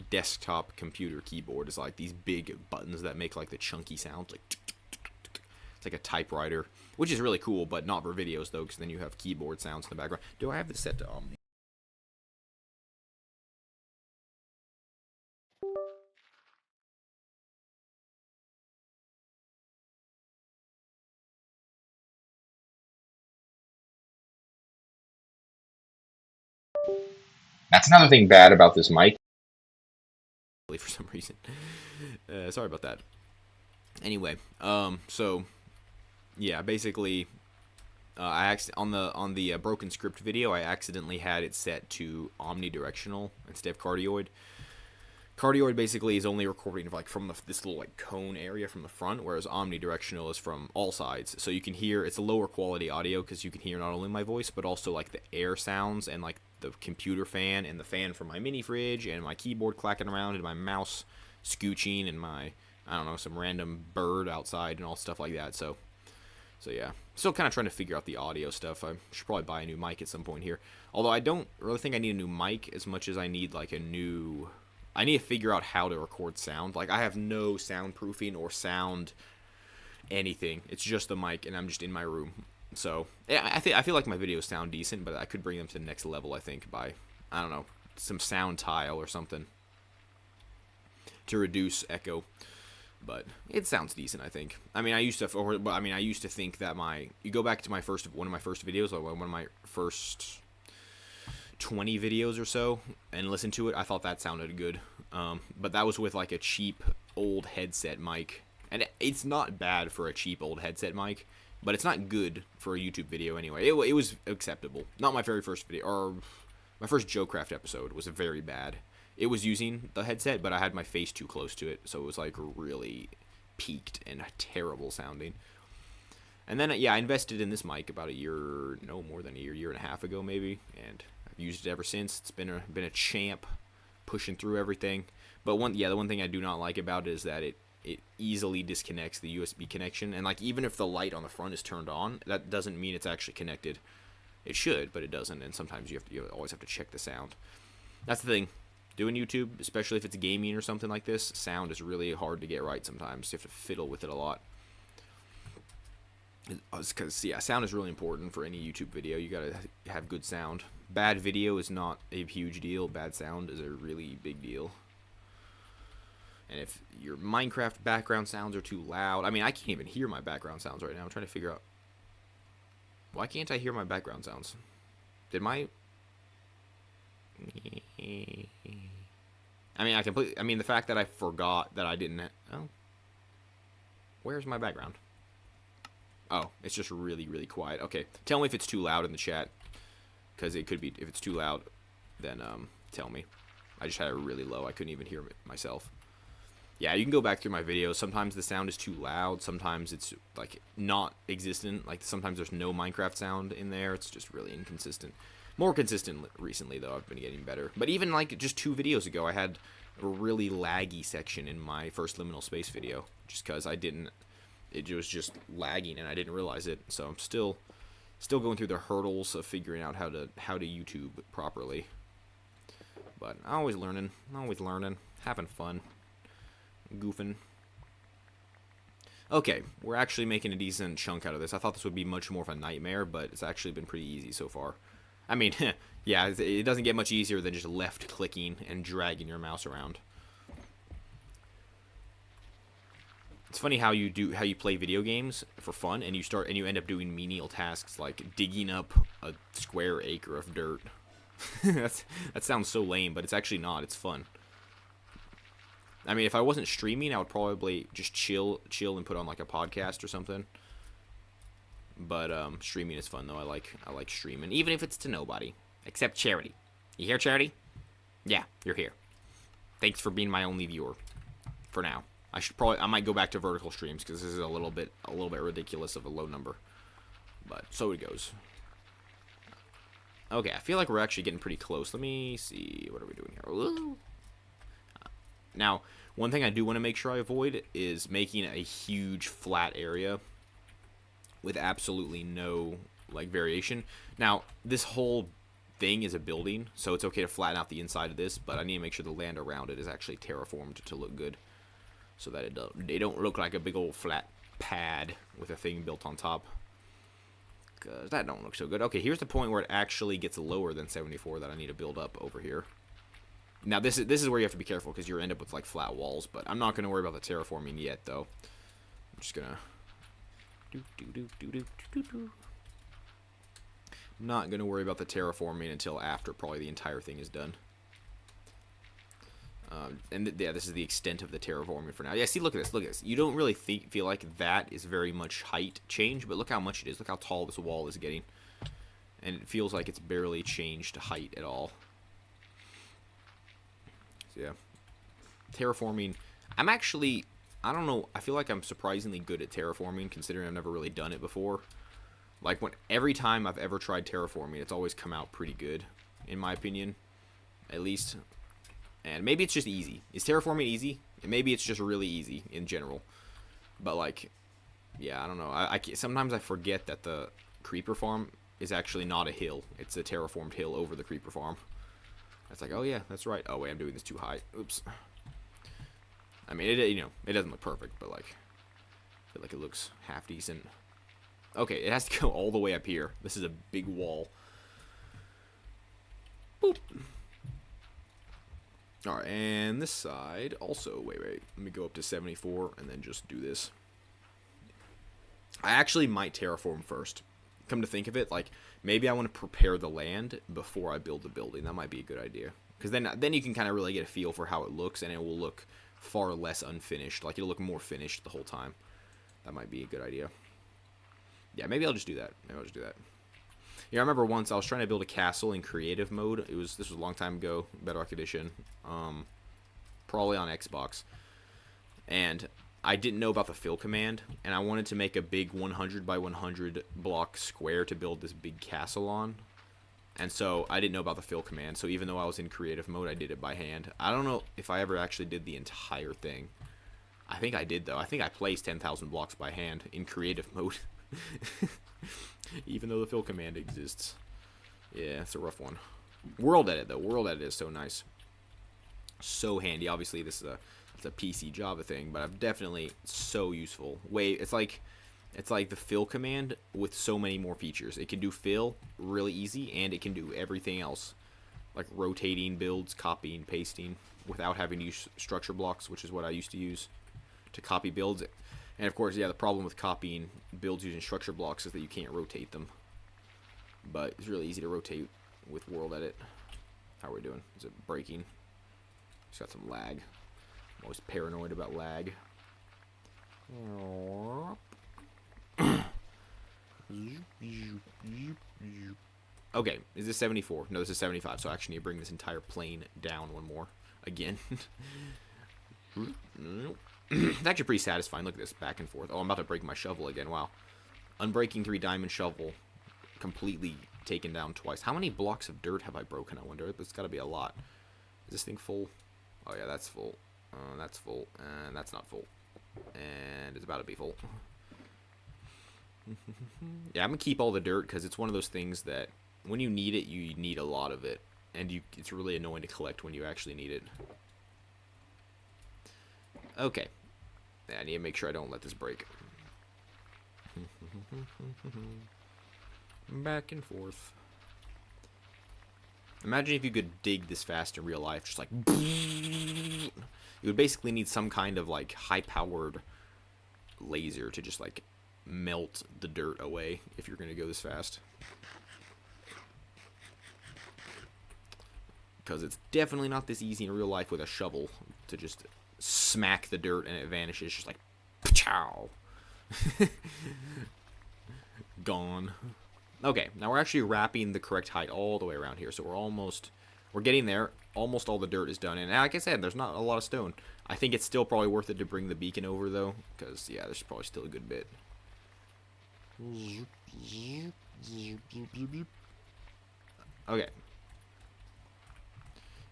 desktop computer keyboard, is like these big buttons that make like the chunky sounds, like it's like a typewriter, which is really cool, but not for videos though, because then you have keyboard sounds in the background. Do I have this set to Omni? That's another thing bad about this mic. For some reason. Sorry about that. Anyway, so yeah, basically, on the broken script video, I accidentally had it set to omnidirectional instead of cardioid. Cardioid basically is only recording like from this little like cone area from the front, whereas omnidirectional is from all sides. So you can hear, it's a lower quality audio because you can hear not only my voice but also like the air sounds and like the computer fan and the fan from my mini fridge and my keyboard clacking around and my mouse scooching and my, I don't know, some random bird outside and all stuff like that. So yeah, still kind of trying to figure out the audio stuff. I should probably buy a new mic at some point here. Although I don't really think I need a new mic as much as I need like I need to figure out how to record sound. Like, I have no soundproofing or sound anything. It's just the mic, and I'm just in my room. So, yeah, I feel like my videos sound decent, but I could bring them to the next level, I think, by, I don't know, some sound tile or something to reduce echo. But it sounds decent, I think. I mean, I used to think that you go back to one of my first videos, like one of my first 20 videos or so, and listen to it, I thought that sounded good. But that was with like a cheap old headset mic, and it's not bad for a cheap old headset mic, but it's not good for a YouTube video anyway. It was acceptable. Not my very first video, or my first JoeCraft episode was very bad. It was using the headset, but I had my face too close to it, so it was like really peaked and terrible sounding. And then yeah, I invested in this mic about year and a half ago maybe, and I've used it ever since. It's been a champ, pushing through everything. But the one thing I do not like about it is that it easily disconnects the USB connection, and like even if the light on the front is turned on, that doesn't mean it's actually connected. It should, but it doesn't, and sometimes you always have to check the sound. That's the thing. Doing YouTube, especially if it's gaming or something like this, sound is really hard to get right sometimes. You have to fiddle with it a lot. Because, yeah, sound is really important for any YouTube video. You gotta have good sound. Bad video is not a huge deal. Bad sound is a really big deal. And if your Minecraft background sounds are too loud... I mean, I can't even hear my background sounds right now. I'm trying to figure out... Why can't I hear my background sounds? Did my... I mean, the fact that I forgot that I didn't... Oh. Where's my background? Oh, it's just really, really quiet. Okay, tell me if it's too loud in the chat. Because it could be... If it's too loud, then tell me. I just had it really low. I couldn't even hear it myself. Yeah, you can go back through my videos. Sometimes the sound is too loud. Sometimes it's, like, not existent. Like, sometimes there's no Minecraft sound in there. It's just really inconsistent. More consistent recently, though. I've been getting better. But even, like, just 2 videos ago, I had a really laggy section in my first Liminal Space video. Just because I didn't... It was just lagging, and I didn't realize it. So I'm still going through the hurdles of figuring out how to YouTube properly. But I'm always learning. Having fun. Goofing. Okay, we're actually making a decent chunk out of this. I thought this would be much more of a nightmare, but it's actually been pretty easy so far. I mean, yeah, it doesn't get much easier than just left-clicking and dragging your mouse around. It's funny how you play video games for fun, and you end up doing menial tasks like digging up a square acre of dirt. That sounds so lame, but it's actually not. It's fun. I mean, if I wasn't streaming, I would probably just chill and put on like a podcast or something. But streaming is fun though. I like streaming, even if it's to nobody except Charity. You hear, Charity? Yeah, you're here. Thanks for being my only viewer for now. I might go back to vertical streams because this is a little bit ridiculous of a low number. But so it goes. Okay, I feel like we're actually getting pretty close. Let me see. What are we doing here? Ooh. Now, one thing I do want to make sure I avoid is making a huge flat area with absolutely no like variation. Now, this whole thing is a building, so it's okay to flatten out the inside of this, but I need to make sure the land around it is actually terraformed to look good, so that they don't look like a big old flat pad with a thing built on top. Because that don't look so good. Okay, here's the point where it actually gets lower than 74 that I need to build up over here. Now, this is where you have to be careful because you end up with, like, flat walls. But I'm not going to worry about the terraforming yet, though. I'm just going to... Not going to worry about the terraforming until after probably the entire thing is done. Yeah, this is the extent of the terraforming for now. Yeah, see, look at this. Look at this. You don't really feel like that is very much height change, but look how much it is. Look how tall this wall is getting. And it feels like it's barely changed height at all. So, yeah. Terraforming. I'm actually, I don't know, I feel like I'm surprisingly good at terraforming, considering I've never really done it before. Like, every time I've ever tried terraforming, it's always come out pretty good, in my opinion. At least... And maybe it's just easy. Is terraforming easy? And maybe it's just really easy in general. But, like, yeah, I don't know. Sometimes I forget that the creeper farm is actually not a hill. It's a terraformed hill over the creeper farm. It's like, oh, yeah, that's right. Oh, wait, I'm doing this too high. Oops. I mean, it doesn't look perfect, but, like, I feel like it looks half decent. Okay, it has to go all the way up here. This is a big wall. Boop. Alright, and this side also, wait, let me go up to 74 and then just do this. I actually might terraform first. Come to think of it, like, maybe I want to prepare the land before I build the building. That might be a good idea. Because then you can kind of really get a feel for how it looks, and it will look far less unfinished. Like, it'll look more finished the whole time. That might be a good idea. Yeah, maybe I'll just do that. Yeah, I remember once I was trying to build a castle in creative mode. This was a long time ago, Bedrock Edition, probably on Xbox, and I didn't know about the fill command, and I wanted to make a big 100 by 100 block square to build this big castle on, and so I didn't know about the fill command. So even though I was in creative mode, I did it by hand. I don't know if I ever actually did the entire thing. I think I did, though. I think I placed 10,000 blocks by hand in creative mode. Even though the fill command exists. Yeah, it's a rough one. World edit, though. World edit is so nice. So handy. Obviously, this is it's a PC Java thing, but I'm definitely so useful. It's like the fill command with so many more features. It can do fill really easy, and it can do everything else. Like rotating builds, copying, pasting, without having to use structure blocks, which is what I used to use to copy builds. And of course, yeah, the problem with copying builds using structure blocks is that you can't rotate them. But it's really easy to rotate with World Edit. How are we doing? Is it breaking? It's got some lag. I'm always paranoid about lag. Okay, is this 74? No, this is 75, so I actually need to bring this entire plane down one more. Again. It's actually pretty satisfying. Look at this, back and forth. Oh, I'm about to break my shovel again. Wow. Unbreaking 3-diamond shovel. Completely taken down twice. How many blocks of dirt have I broken, I wonder? It's got to be a lot. Is this thing full? Oh, yeah, that's full. That's full. And that's not full. And it's about to be full. Yeah, I'm going to keep all the dirt because it's one of those things that when you need it, you need a lot of it. And it's really annoying to collect when you actually need it. Okay. Yeah, I need to make sure I don't let this break. Back and forth. Imagine if you could dig this fast in real life, just like... You would basically need some kind of, like, high-powered laser to just, like, melt the dirt away if you're going to go this fast. Because it's definitely not this easy in real life with a shovel to just smack the dirt and it vanishes, just like, chow. Gone. Okay, now we're actually wrapping the correct height all the way around here, so we're getting there. almost all the dirt is done. And like I said, there's not a lot of stone. I think it's still probably worth it to bring the beacon over, though. Because, yeah, there's probably still a good bit. Okay.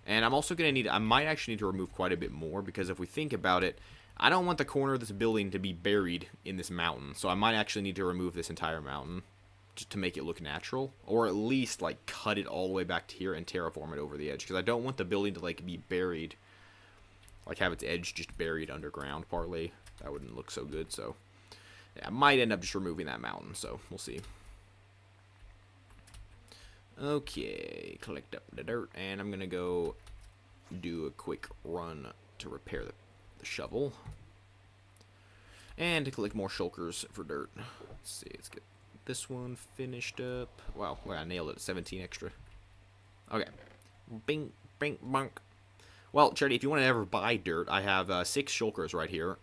And I'm also going to need... I might actually need to remove quite a bit more. Because if we think about it, I don't want the corner of this building to be buried in this mountain. So I might actually need to remove this entire mountain. Just to make it look natural. Or at least, like, cut it all the way back to here and terraform it over the edge. Because I don't want the building to, like, be buried. Like, have its edge just buried underground, partly. That wouldn't look so good, so... Yeah, I might end up just removing that mountain, so we'll see. Okay, collect up the dirt, and I'm gonna go do a quick run to repair the shovel. And to collect more shulkers for dirt. Let's see, let's get this one finished up. Wow, I nailed it, 17 extra. Okay. Bing, bing, bonk. Well, Charity, if you want to ever buy dirt, I have 6 shulkers right here.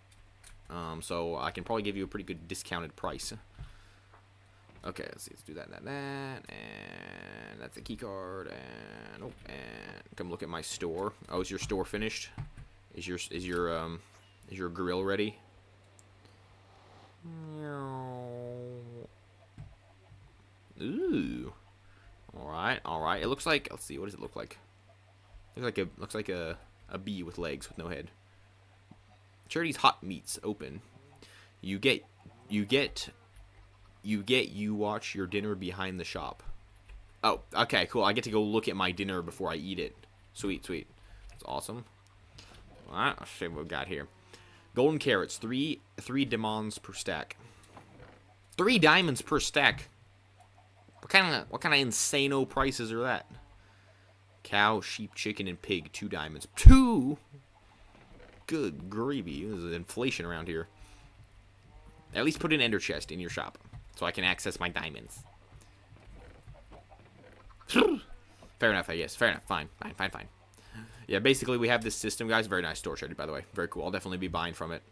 So I can probably give you a pretty good discounted price. Okay, let's see. Let's do that, and that's a key card. And oh, and come look at my store. Oh, is your store finished? Is your grill ready? Ooh. All right. It looks like. Let's see. What does it look like? Looks like a bee with legs with no head. Charity's hot meats open. You watch your dinner behind the shop. Oh, okay, cool. I get to go look at my dinner before I eat it. Sweet. That's awesome. Alright, I'll show you what we got here. Golden carrots, 3 diamonds per stack. 3 diamonds per stack. What kind of insano prices are that? Cow, sheep, chicken, and pig, 2 diamonds. 2? Good gravy. There's inflation around here. At least put an ender chest in your shop so I can access my diamonds. Fair enough, I guess. Fair enough. Fine. Yeah, basically we have this system, guys. Very nice store, Charity, by the way. Very cool. I'll definitely be buying from it.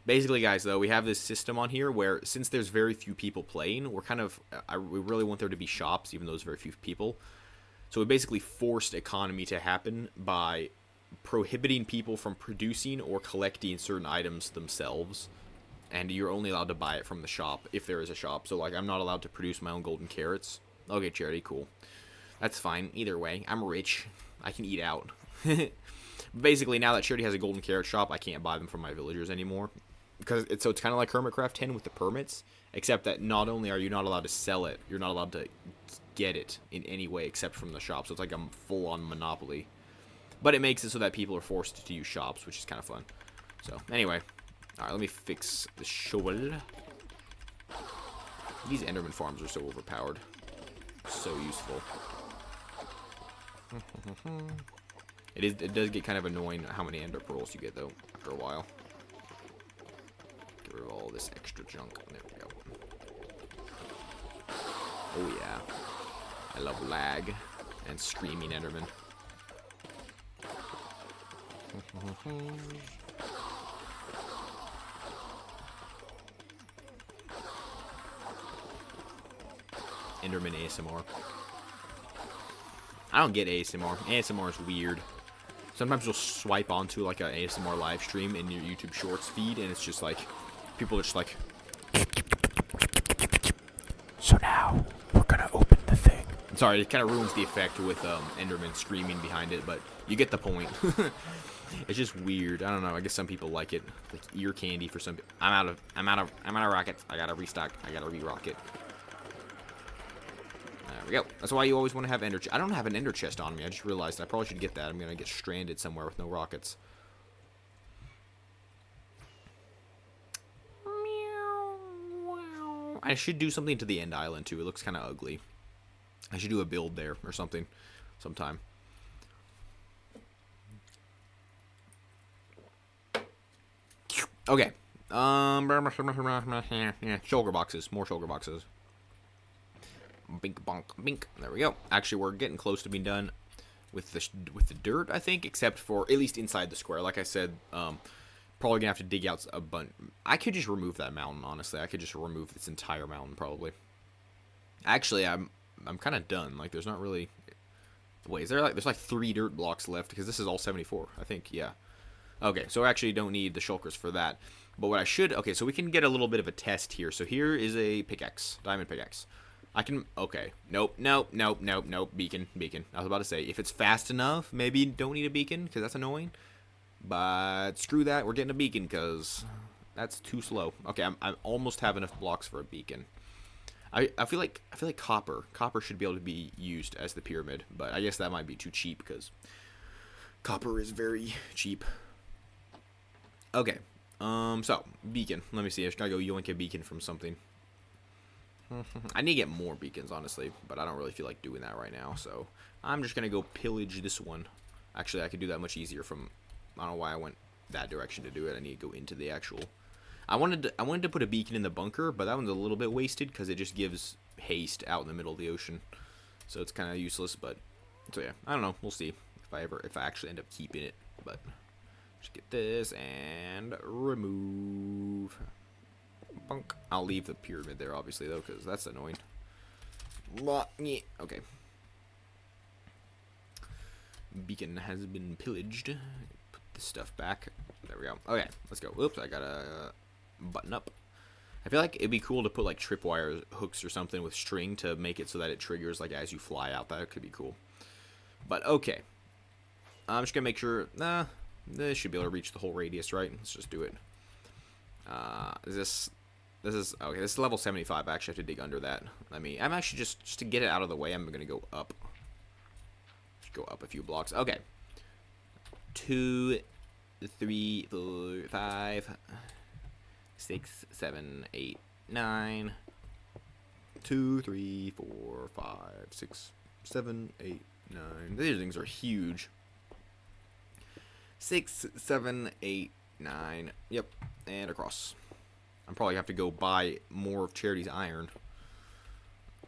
Basically, guys, though, we have this system on here where, since there's very few people playing, we're kind of... we really want there to be shops, even though there's very few people. So we basically forced economy to happen by prohibiting people from producing or collecting certain items themselves, and you're only allowed to buy it from the shop if there is a shop. So like, I'm not allowed to produce my own golden carrots. Okay, Charity, cool. That's fine. Either way, I'm rich. I can eat out. Basically, now that Charity has a golden carrot shop, I can't buy them from my villagers anymore. Because it's kind of like Hermitcraft 10 with the permits, except that not only are you not allowed to sell it, you're not allowed to get it in any way except from the shop. So it's like a full-on monopoly. But it makes it so that people are forced to use shops, which is kind of fun. So, anyway. Alright, let me fix the shovel. These Enderman farms are so overpowered. So useful. It does get kind of annoying how many Ender Pearls you get, though, after a while. Get rid of all this extra junk. There we go. Oh, yeah. I love lag and screaming Enderman. Enderman ASMR. I don't get ASMR. ASMR is weird. Sometimes you'll swipe onto like an ASMR live stream in your YouTube Shorts feed, and it's just like people are just like. So now we're gonna open the thing. I'm sorry, it kind of ruins the effect with Enderman screaming behind it, but you get the point. It's just weird. I don't know. I guess some people like it. Like ear candy for some. I'm out of rockets. I gotta restock. I gotta re-rocket. There we go. That's why you always want to have ender. I don't have an ender chest on me. I just realized I probably should get that. I'm gonna get stranded somewhere with no rockets. I should do something to the end island too. It looks kind of ugly. I should do a build there or something, sometime. Okay. Shulker boxes. More shulker boxes. Bink, bonk, bink. There we go. Actually, we're getting close to being done with the dirt, I think, except for at least inside the square. Like I said, probably gonna have to dig out a bunch. I could just remove that mountain, honestly. I could just remove this entire mountain, probably. Actually, I'm kind of done. Like, there's not really Wait, is there like, there's like 3 dirt blocks left, because this is all 74, I think, yeah. Okay, so I actually don't need the shulkers for that. But what I should, okay, so we can get a little bit of a test here. So here is a pickaxe, diamond pickaxe. I can, okay, nope, beacon. I was about to say, if it's fast enough, maybe don't need a beacon, because that's annoying. But screw that, we're getting a beacon, because that's too slow. Okay, I almost have enough blocks for a beacon. I feel like copper should be able to be used as the pyramid, but I guess that might be too cheap, because copper is very cheap. Okay, so beacon. Let me see. I just gotta go yoink a beacon from something. I need to get more beacons, honestly, but I don't really feel like doing that right now, so I'm just gonna go pillage this one. Actually, I could do that much easier from, I don't know why I went that direction to do it. I need to go into the actual, I wanted to put a beacon in the bunker, but that one's a little bit wasted because it just gives haste out in the middle of the ocean, so it's kind of useless. But so yeah, I don't know, we'll see if I actually end up keeping it. But just get this and remove. Bunk. I'll leave the pyramid there, obviously, though, because that's annoying. Okay. Beacon has been pillaged. Put this stuff back. There we go. Okay, let's go. Oops, I gotta button up. I feel like it'd be cool to put like tripwire hooks or something with string to make it so that it triggers like as you fly out. That could be cool. But okay. I'm just gonna make sure. This should be able to reach the whole radius, right? Let's just do it. This is okay. This is level 75. I actually have to dig under that. I'm actually just to get it out of the way. I'm gonna go up. Just go up a few blocks. Okay. 2, 3, 4, 5, 6, 7, 8, 9. 2, 3, 4, 5, 6, 7, 8, 9. These things are huge. 6, 7, 8, 9. Yep, and across. I'm probably have to go buy more of Charity's iron.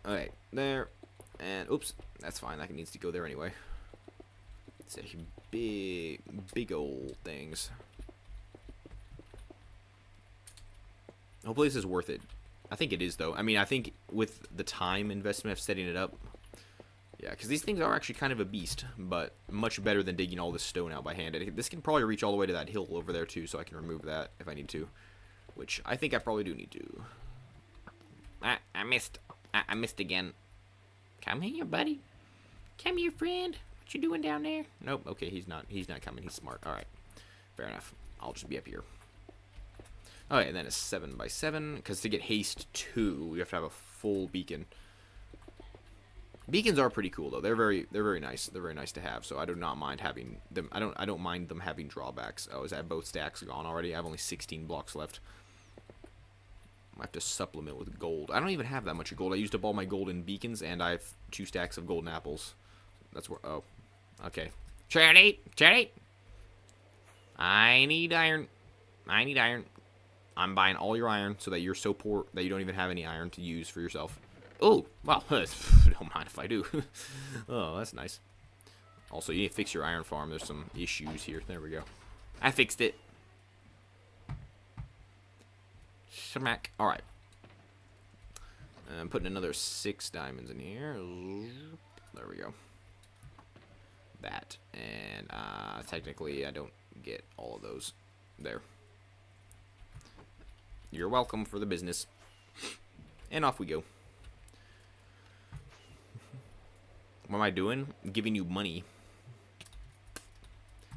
Okay, there. And oops, that's fine. That needs to go there anyway. It's a big old things. Hopefully this is worth it. I think it is, though. I think with the time investment of setting it up, yeah, because these things are actually kind of a beast, but much better than digging all this stone out by hand. This can probably reach all the way to that hill over there, too, so I can remove that if I need to, which I think I probably do need to. I missed. I missed again. Come here, buddy. Come here, friend. What you doing down there? Nope. Okay, he's not coming. He's smart. All right. Fair enough. I'll just be up here. Okay, and then a 7x7, because to get haste 2, we have to have a full beacon. Beacons are pretty cool though. They're very nice. They're very nice to have. So I do not mind having them. I don't mind them having drawbacks. Oh, is that both stacks gone already? I have only 16 blocks left. I have to supplement with gold. I don't even have that much gold. I used up all my golden beacons, and I have 2 stacks of golden apples. That's where. Oh, okay. Charity. I need iron. I'm buying all your iron so that you're so poor that you don't even have any iron to use for yourself. Oh, well, don't mind if I do. Oh, that's nice. Also, you need to fix your iron farm. There's some issues here. There we go. I fixed it. Smack. All right. I'm putting another 6 diamonds in here. There we go. That. And technically, I don't get all of those. There. You're welcome for the business. And off we go. What am I doing? Giving you money.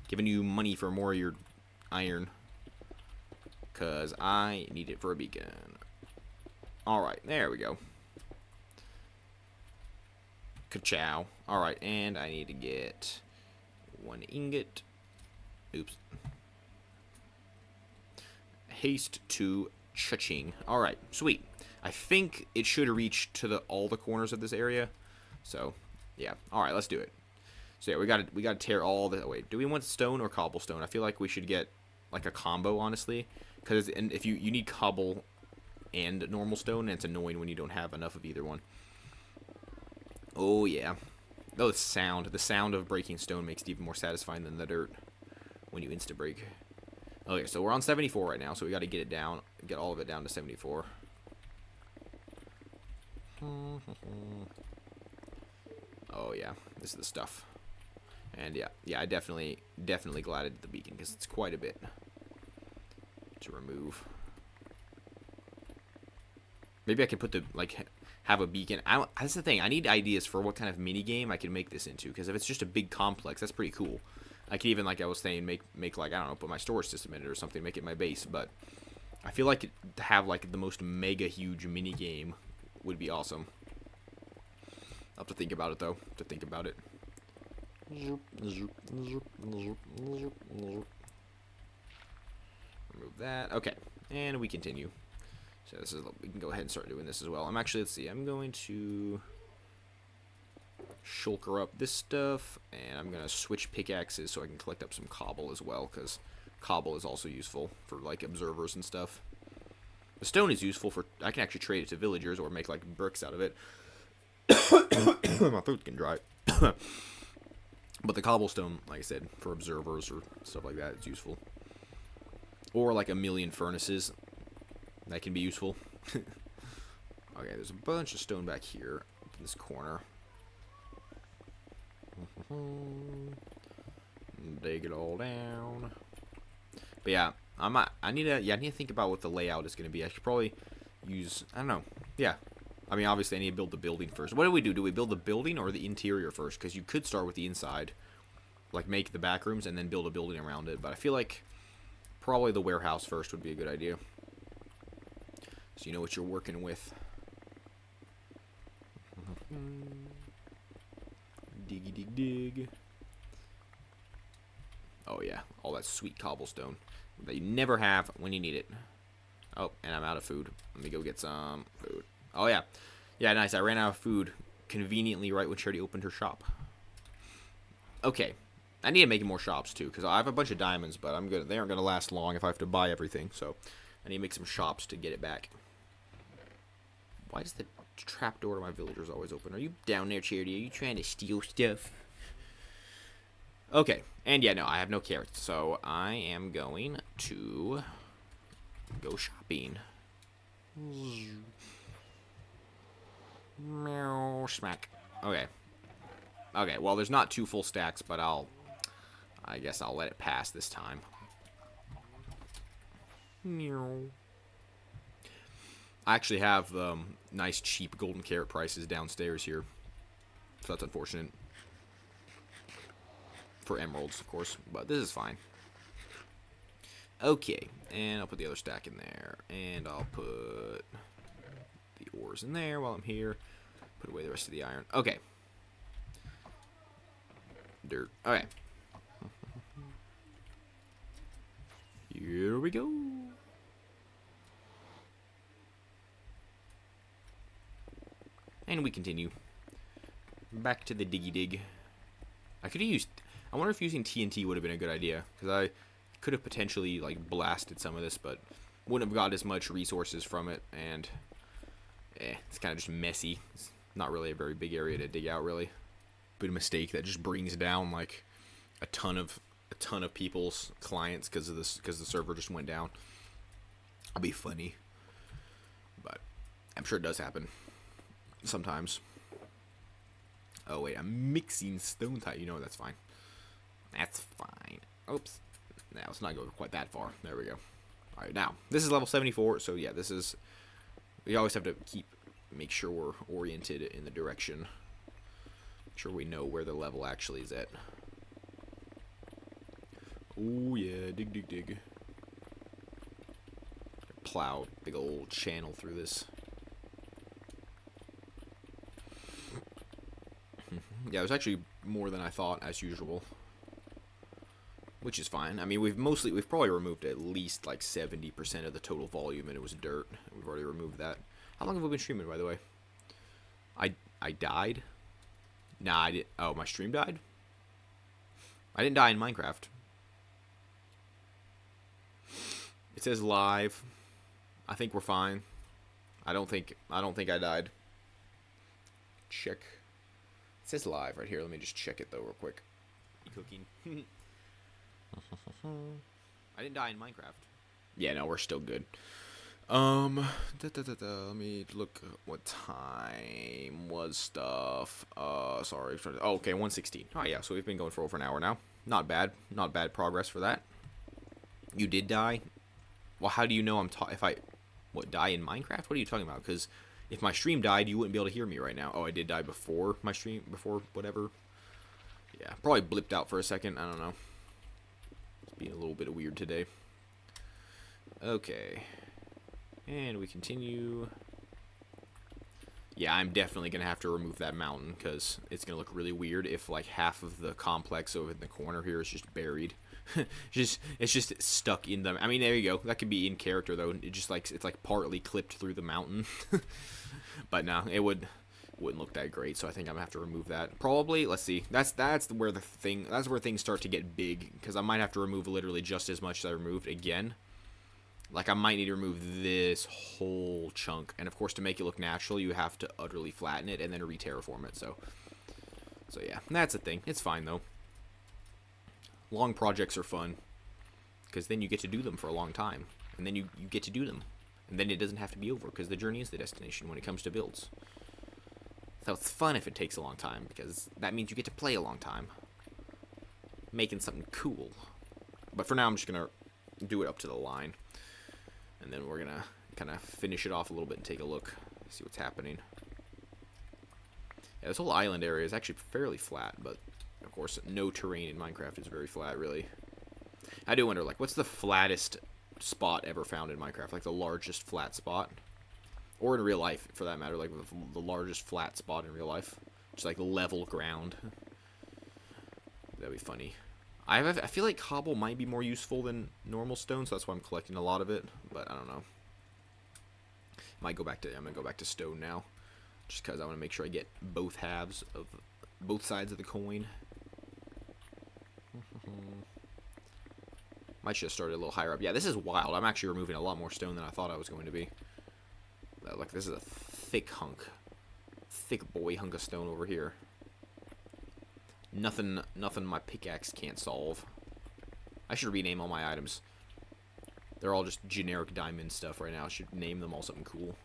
Giving you money for more of your iron. Because I need it for a beacon. Alright, there we go. Ka-chow. Alright, and I need to get 1 ingot. Oops. Haste to cha-ching. Alright, sweet. I think it should reach to all the corners of this area. So, yeah. Alright, let's do it. So yeah, we gotta tear all the. Wait, do we want stone or cobblestone? I feel like we should get like a combo, honestly, because if you need cobble and normal stone, and it's annoying when you don't have enough of either one. Oh yeah. Oh, the sound of breaking stone makes it even more satisfying than the dirt when you insta break. Okay, so we're on 74 right now, so we got to get it down, get all of it down to 74. Oh yeah, this is the stuff. And yeah, I definitely glad I did the beacon, because it's quite a bit to remove. Maybe I could put the, like, have a beacon. That's the thing. I need ideas for what kind of mini game I can make this into, because if it's just a big complex, that's pretty cool. I could even, like I was saying, make like, I don't know, put my storage system in it or something, make it my base. But I feel like to have like the most mega huge mini game would be awesome. I'll have to think about it though. To think about it. Remove that. Okay, and we continue. So this is, we can go ahead and start doing this as well. I'm actually, let's see, I'm going to shulker up this stuff, and I'm going to switch pickaxes so I can collect up some cobble as well, because cobble is also useful for, like, observers and stuff. The stone is useful for, I can actually trade it to villagers or make, like, bricks out of it. My throat's getting dry. But the cobblestone, like I said, for observers or stuff like that, it's useful. Or, like, 1,000,000 furnaces. That can be useful. Okay, there's a bunch of stone back here in this corner. Dig it all down. But yeah, I need to think about what the layout is going to be. I should probably use, I don't know. Yeah. I mean, obviously I need to build the building first. What do we do? Do we build the building or the interior first? Because you could start with the inside, like make the back rooms and then build a building around it. But I feel like probably the warehouse first would be a good idea. So you know what you're working with. Diggy dig dig. Oh yeah, all that sweet cobblestone that you never have when you need it. Oh, and I'm out of food. Let me go get some food. Oh yeah. Yeah, nice. I ran out of food conveniently right when Charity opened her shop. Okay. I need to make more shops too, because I have a bunch of diamonds, but they aren't gonna last long if I have to buy everything, so I need to make some shops to get it back. Why does the trap door to my villagers always open? Are you down there, Charity? Are you trying to steal stuff? Okay, and yeah, no, I have no carrots, so I am going to go shopping. Meow, smack. Okay. Okay, well, there's not 2 full stacks, but I guess I'll let it pass this time. Meow. I actually have nice cheap golden carrot prices downstairs here, so that's unfortunate. For emeralds, of course, but this is fine. Okay, and I'll put the other stack in there, and I'll put the ores in there while I'm here. Put away the rest of the iron. Okay. Dirt. Okay. Here we go. And we continue. Back to the diggy dig. I could have used... I wonder if using TNT would have been a good idea. Because I could have potentially, like, blasted some of this, but wouldn't have got as much resources from it. And, it's kind of just messy. It's not really a very big area to dig out, really. But a mistake that just brings down, like, a ton of people's clients because the server just went down. It'll be funny. But I'm sure it does happen. Sometimes. Oh wait, I'm mixing stone type. You know that's fine. That's fine. Oops. Now let's not go quite that far. There we go. All right, now this is level 74. So yeah, this is. We always have to make sure we're oriented in the direction. Make sure we know where the level actually is at. Oh yeah, dig dig dig. Plow big old channel through this. Yeah, it was actually more than I thought, as usual. Which is fine. I mean, we've probably removed at least like 70% of the total volume, and it was dirt. We've already removed that. How long have we been streaming, by the way? I died? Nah, I didn't. Oh, my stream died? I didn't die in Minecraft. It says live. I think we're fine. I don't think I died. Check. It says live right here. Let me just check it though real quick. Cooking. I didn't die in Minecraft. Yeah, no, we're still good. Let me look what time was stuff. Sorry. Oh, okay, 1:16. Oh, yeah, so we've been going for over an hour now. Not bad. Not bad progress for that. You did die? Well, how do you know if I... What, die in Minecraft? What are you talking about? Because if my stream died, you wouldn't be able to hear me right now. Oh, I did die before my stream, before whatever. Yeah, probably blipped out for a second. I don't know. It's being a little bit weird today. Okay. And we continue. Yeah, I'm definitely going to have to remove that mountain because it's going to look really weird if like half of the complex over in the corner here is just buried. It's just stuck in them. I mean, there you go. That could be in character though. It just like it's like partly clipped through the mountain. But no, it wouldn't look that great. So I think I'm gonna have to remove that. Probably. Let's see. That's where things start to get big because I might have to remove literally just as much as I removed again. Like I might need to remove this whole chunk, and of course to make it look natural, you have to utterly flatten it and then re-terraform it. So yeah, that's a thing. It's fine though. Long projects are fun because then you get to do them for a long time, and then you get to do them, and then it doesn't have to be over because the journey is the destination when it comes to builds. So it's fun if it takes a long time because that means you get to play a long time, making something cool. But for now, I'm just gonna do it up to the line, and then we're gonna kind of finish it off a little bit and take a look, see what's happening. Yeah, this whole island area is actually fairly flat, but of course, no terrain in Minecraft is very flat, really. I do wonder, like, what's the flattest spot ever found in Minecraft? Like, the largest flat spot? Or in real life, for that matter, like, the largest flat spot in real life. Just, like, level ground. That'd be funny. I feel like cobble might be more useful than normal stone, so that's why I'm collecting a lot of it. But I don't know. I'm gonna go back to stone now. Just because I want to make sure I get both halves of both sides of the coin. Might should have started a little higher up. Yeah, this is wild. I'm actually removing a lot more stone than I thought I was going to be. Like, this is a thick boy hunk of stone over here. Nothing my pickaxe can't solve. I should rename all my items. They're all just generic diamond stuff right now. I should name them all something cool.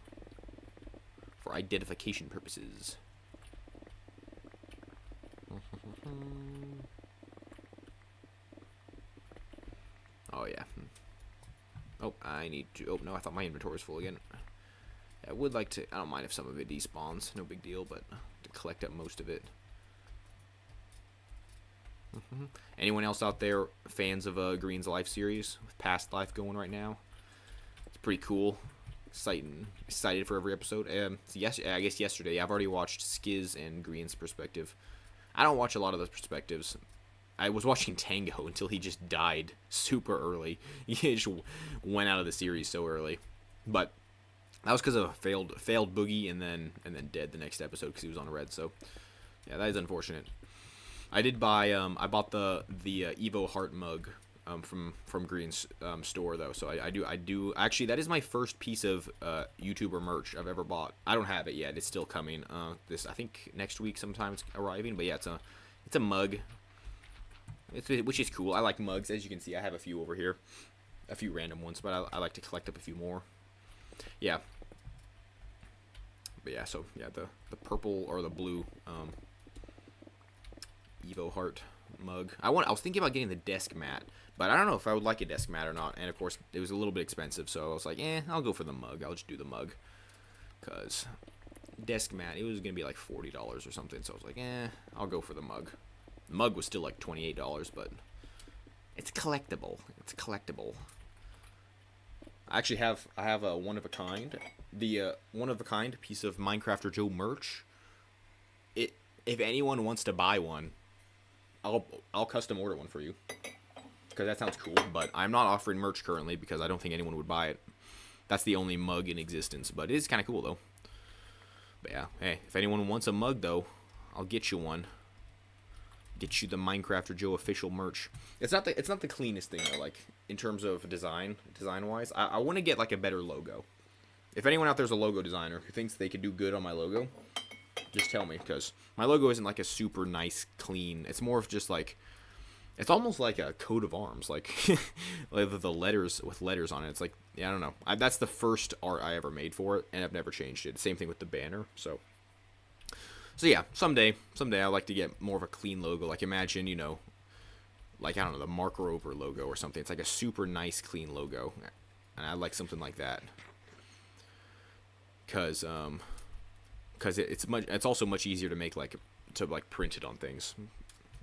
For identification purposes. Oh, yeah. Oh, I need to... Oh, no, I thought my inventory was full again. I would like to... I don't mind if some of it despawns. No big deal, but to collect up most of it. Anyone else out there fans of Green's Life series? With Past Life going right now? It's pretty cool. Excited for every episode. Yes, I guess yesterday. I've already watched Skiz and Green's perspective. I don't watch a lot of those perspectives. I was watching Tango until he just died super early. He just went out of the series so early. But that was because of a failed boogie and then dead the next episode because he was on a red. So yeah, that is unfortunate. I did buy I bought the Evo Heart mug from Green's store though. So I do actually, that is my first piece of YouTuber merch I've ever bought. I don't have it yet. It's still coming. This, I think, next week sometime it's arriving. But yeah, it's a mug. Which is cool. I like mugs. As you can see, I have a few over here. A few random ones, but I like to collect up a few more. Yeah. But yeah, so yeah, the purple or the blue Evo Heart mug. I was thinking about getting the desk mat, but I don't know if I would like a desk mat or not. And of course, it was a little bit expensive, so I was like, I'll go for the mug. I'll just do the mug. Cause desk mat, it was gonna be like $40 or something. So I was like, I'll go for the mug. The mug was still like $28, but it's collectible. It's collectible. I have a one of a kind, the one of a kind piece of Minecrafter Joe merch. If anyone wants to buy one, I'll custom order one for you, because that sounds cool. But I'm not offering merch currently because I don't think anyone would buy it. That's the only mug in existence, but it is kind of cool though. But yeah, hey, if anyone wants a mug though, I'll get you one. Get you the Minecrafter Joe official merch. It's not the cleanest thing though, like in terms of design wise. I want to get like a better logo. If anyone out there's a logo designer who thinks they could do good on my logo, just tell me, because my logo isn't like a super nice clean. It's more of just like It's almost like a coat of arms, like, like the letters with letters on it. It's like, yeah, I don't know. That's the first art I ever made for it, and I've never changed it. Same thing with the banner. So yeah, someday I'd like to get more of a clean logo. Like imagine, like I don't know, the Mark Rover logo or something. It's like a super nice, clean logo, and I'd like something like that. Cause it's also much easier to make to print it on things,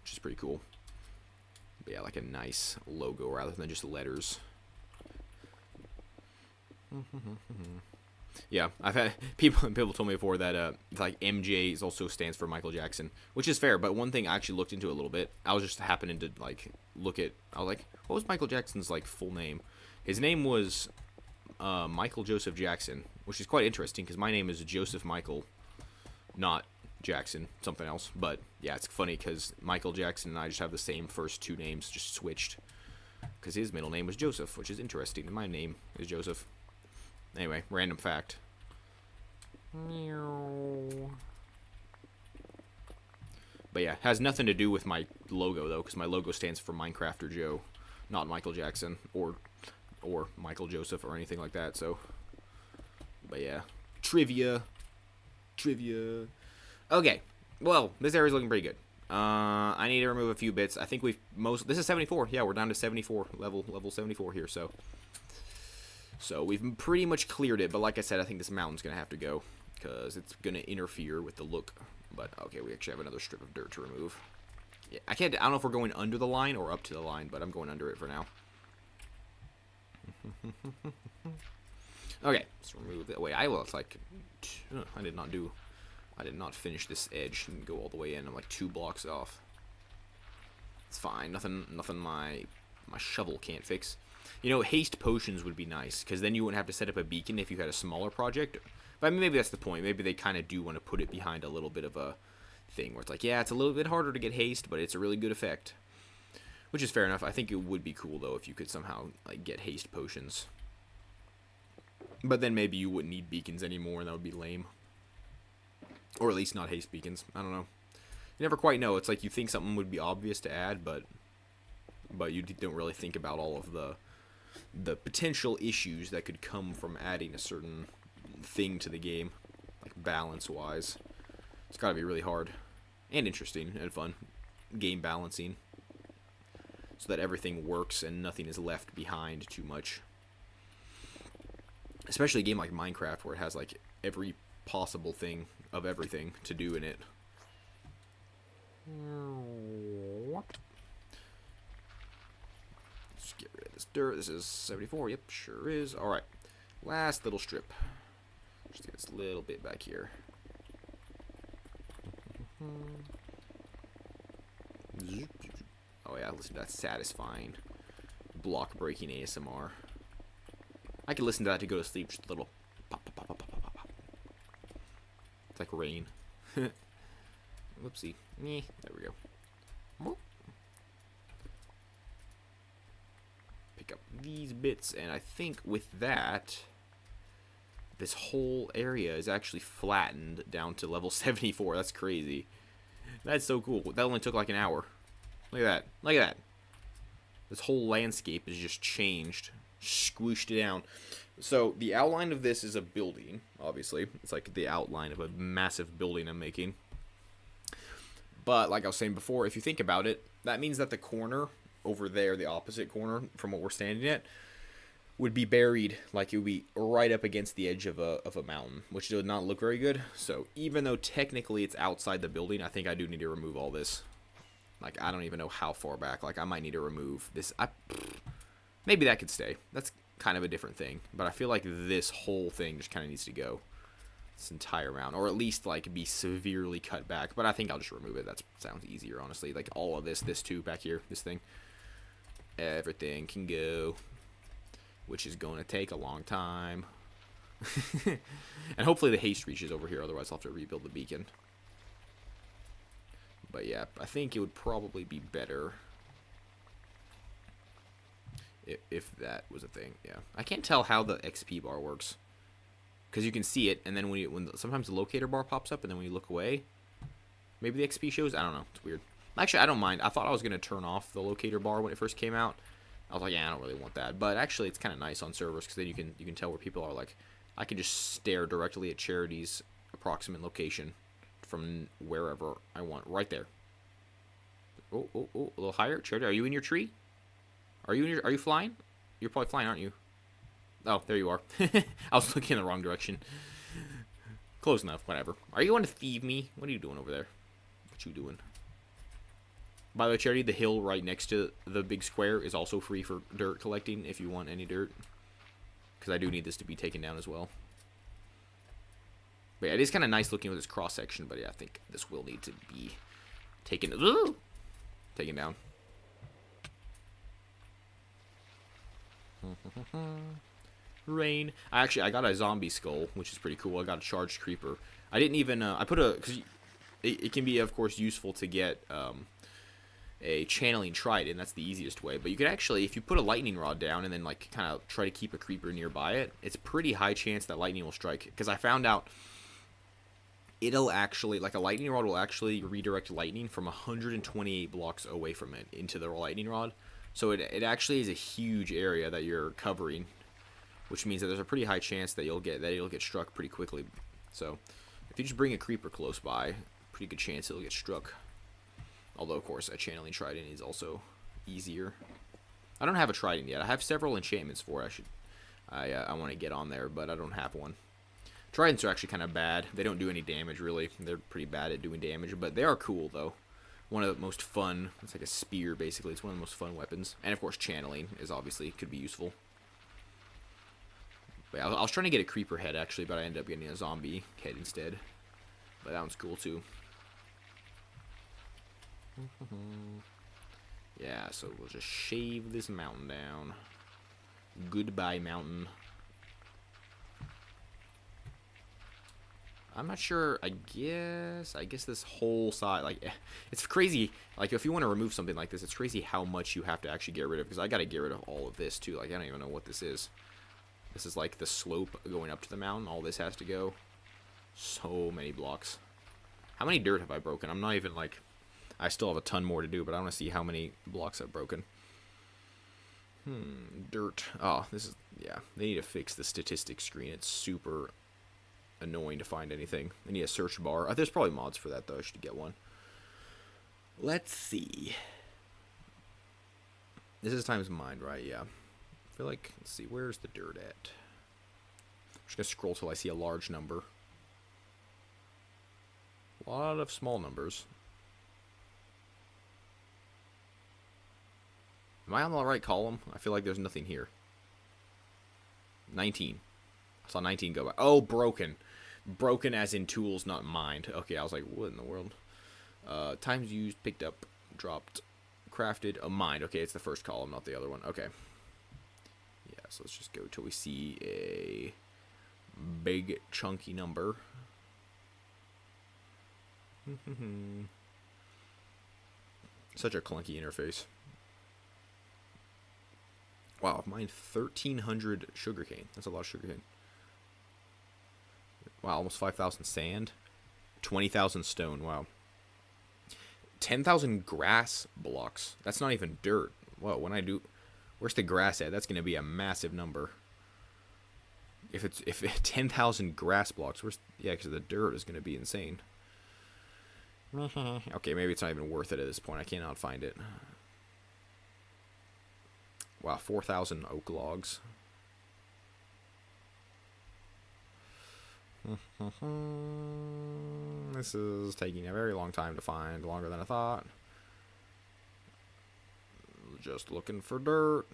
which is pretty cool. But yeah, like a nice logo rather than just letters. Yeah, I've had people told me before that like MJ also stands for Michael Jackson, which is fair. But one thing I actually looked into a little bit. I was just happening to like look at. I was like, what was Michael Jackson's like full name? His name was Michael Joseph Jackson, which is quite interesting because my name is Joseph Michael, not Jackson, something else. But yeah, it's funny because Michael Jackson and I just have the same first two names, just switched. Because his middle name was Joseph, which is interesting, and my name is Joseph. Anyway, random fact. But yeah, has nothing to do with my logo though, because my logo stands for Minecrafter Joe, not Michael Jackson or Michael Joseph or anything like that. So, but yeah, trivia. Okay, well, this area's looking pretty good. I need to remove a few bits. I think this is 74. Yeah, we're down to 74 level 74 here. So we've pretty much cleared it. But like I said, I think this mountain's gonna have to go because it's gonna interfere with the look. But okay, we actually have another strip of dirt to remove. Yeah, I don't know if we're going under the line or up to the line, but I'm going under it for now. Okay, let's remove that. Wait, I did not finish this edge and go all the way in. I'm like 2 blocks off. It's fine. Nothing my shovel can't fix. Haste potions would be nice, because then you wouldn't have to set up a beacon if you had a smaller project. But I mean, maybe that's the point. Maybe they kind of do want to put it behind a little bit of a thing where it's like, yeah, it's a little bit harder to get haste, but it's a really good effect. Which is fair enough. I think it would be cool, though, if you could somehow like get haste potions. But then maybe you wouldn't need beacons anymore, and that would be lame. Or at least not haste beacons. I don't know. You never quite know. It's like you think something would be obvious to add, but you don't really think about all of the potential issues that could come from adding a certain thing to the game, like balance-wise. It's got to be really hard and interesting and fun. Game balancing, so that everything works and nothing is left behind too much. Especially a game like Minecraft, where it has like every possible thing of everything to do in it. Let's get rid of this dirt. This is 74. Yep, sure is. Alright. Last little strip. Just get this little bit back here. Oh yeah, listen to that satisfying block breaking ASMR. I could listen to that to go to sleep. Just a little pop, pop, pop, pop, pop, pop, pop. It's like rain. Whoopsie. There we go. Pick up these bits, and I think with that, this whole area is actually flattened down to level 74. That's crazy. That's so cool. That only took like an hour. Look at that. Look at that. This whole landscape is just changed. Squished it down. So the outline of this is a building, obviously. It's like the outline of a massive building I'm making. But like I was saying before, if you think about it, that means that the corner over there, the opposite corner from what we're standing at, would be buried, like it would be right up against the edge of a mountain, which would not look very good. So even though technically it's outside the building, I think I do need to remove all this. Like, I don't even know how far back. Like, I might need to remove this. Maybe that could stay. That's kind of a different thing. But I feel like this whole thing just kind of needs to go. This entire mountain. Or at least, like, be severely cut back. But I think I'll just remove it. That sounds easier, honestly. Like, all of this too, back here, this thing. Everything can go. Which is going to take a long time. And hopefully the haste reaches over here. Otherwise, I'll have to rebuild the beacon. But yeah, I think it would probably be better if that was a thing. Yeah, I can't tell how the XP bar works, because you can see it, and then sometimes the locator bar pops up, and then when you look away, maybe the XP shows. I don't know. It's weird. Actually, I don't mind. I thought I was going to turn off the locator bar when it first came out. I was like, yeah, I don't really want that. But actually, it's kind of nice on servers because then you can tell where people are. Like, I can just stare directly at Charity's approximate location from wherever I want. Right there. Oh, a little higher. Charity, are you in your tree? Are you flying? You're probably flying, aren't you? Oh, there you are. I was looking in the wrong direction. Close enough, whatever. Are you going to thieve me? What are you doing over there? What you doing? By the way, Charity, the hill right next to the big square is also free for dirt collecting if you want any dirt. Because I do need this to be taken down as well. But yeah, it is kind of nice looking with this cross section, but yeah, I think this will need to be taken down. Rain. I got a zombie skull, which is pretty cool. I got a charged creeper. I didn't even I put a, because it can be of course useful to get a channeling trident. That's the easiest way. But you could actually, if you put a lightning rod down and then like kind of try to keep a creeper nearby it, it's a pretty high chance that lightning will strike. Because I found out it'll actually, like a lightning rod will actually redirect lightning from 128 blocks away from it into the lightning rod. So it actually is a huge area that you're covering, which means that there's a pretty high chance that it'll get struck pretty quickly. So if you just bring a creeper close by, pretty good chance it'll get struck. Although of course a channeling trident is also easier. I don't have a trident yet. I have several enchantments for it. I want to get on there, but I don't have one. Tridents are actually kind of bad. They don't do any damage really. They're pretty bad at doing damage, but they are cool though. One of the most fun. It's like a spear basically. It's one of the most fun weapons. And of course channeling is obviously could be useful. But yeah, I was trying to get a creeper head actually, but I ended up getting a zombie head instead. But that one's cool too. Yeah, so we'll just shave this mountain down. Goodbye, mountain. I'm not sure. I guess this whole side, like, it's crazy. Like, if you want to remove something like this, it's crazy how much you have to actually get rid of. Because I got to get rid of all of this too. Like, I don't even know what this is. This is like the slope going up to the mountain. All this has to go. So many blocks. How many dirt have I broken? I'm not even like. I still have a ton more to do, but I want to see how many blocks I've broken. Dirt. Oh, this is, yeah. They need to fix the statistics screen. It's super annoying to find anything. They need a search bar. There's probably mods for that, though. I should get one. Let's see. This is times mind, right? Yeah. I feel like, let's see, where's the dirt at? I'm just going to scroll till I see a large number. A lot of small numbers. Am I on the right column? I feel like there's nothing here. 19. I saw 19 go by. Oh, broken. Broken as in tools, not mined. Okay, I was like, what in the world? Times used, picked up, dropped, crafted, mined. Okay, it's the first column, not the other one. Okay. Yeah, so let's just go till we see a big chunky number. Such a clunky interface. Wow, mined 1,300 sugarcane. That's a lot of sugarcane. Wow, almost 5,000 sand. 20,000 stone, wow. 10,000 grass blocks. That's not even dirt. Whoa, when I do... Where's the grass at? That's going to be a massive number. If 10,000 grass blocks, yeah, because the dirt is going to be insane. Okay, maybe it's not even worth it at this point. I cannot find it. Wow, 4,000 oak logs. This is taking a very long time to find, longer than I thought. Just looking for dirt.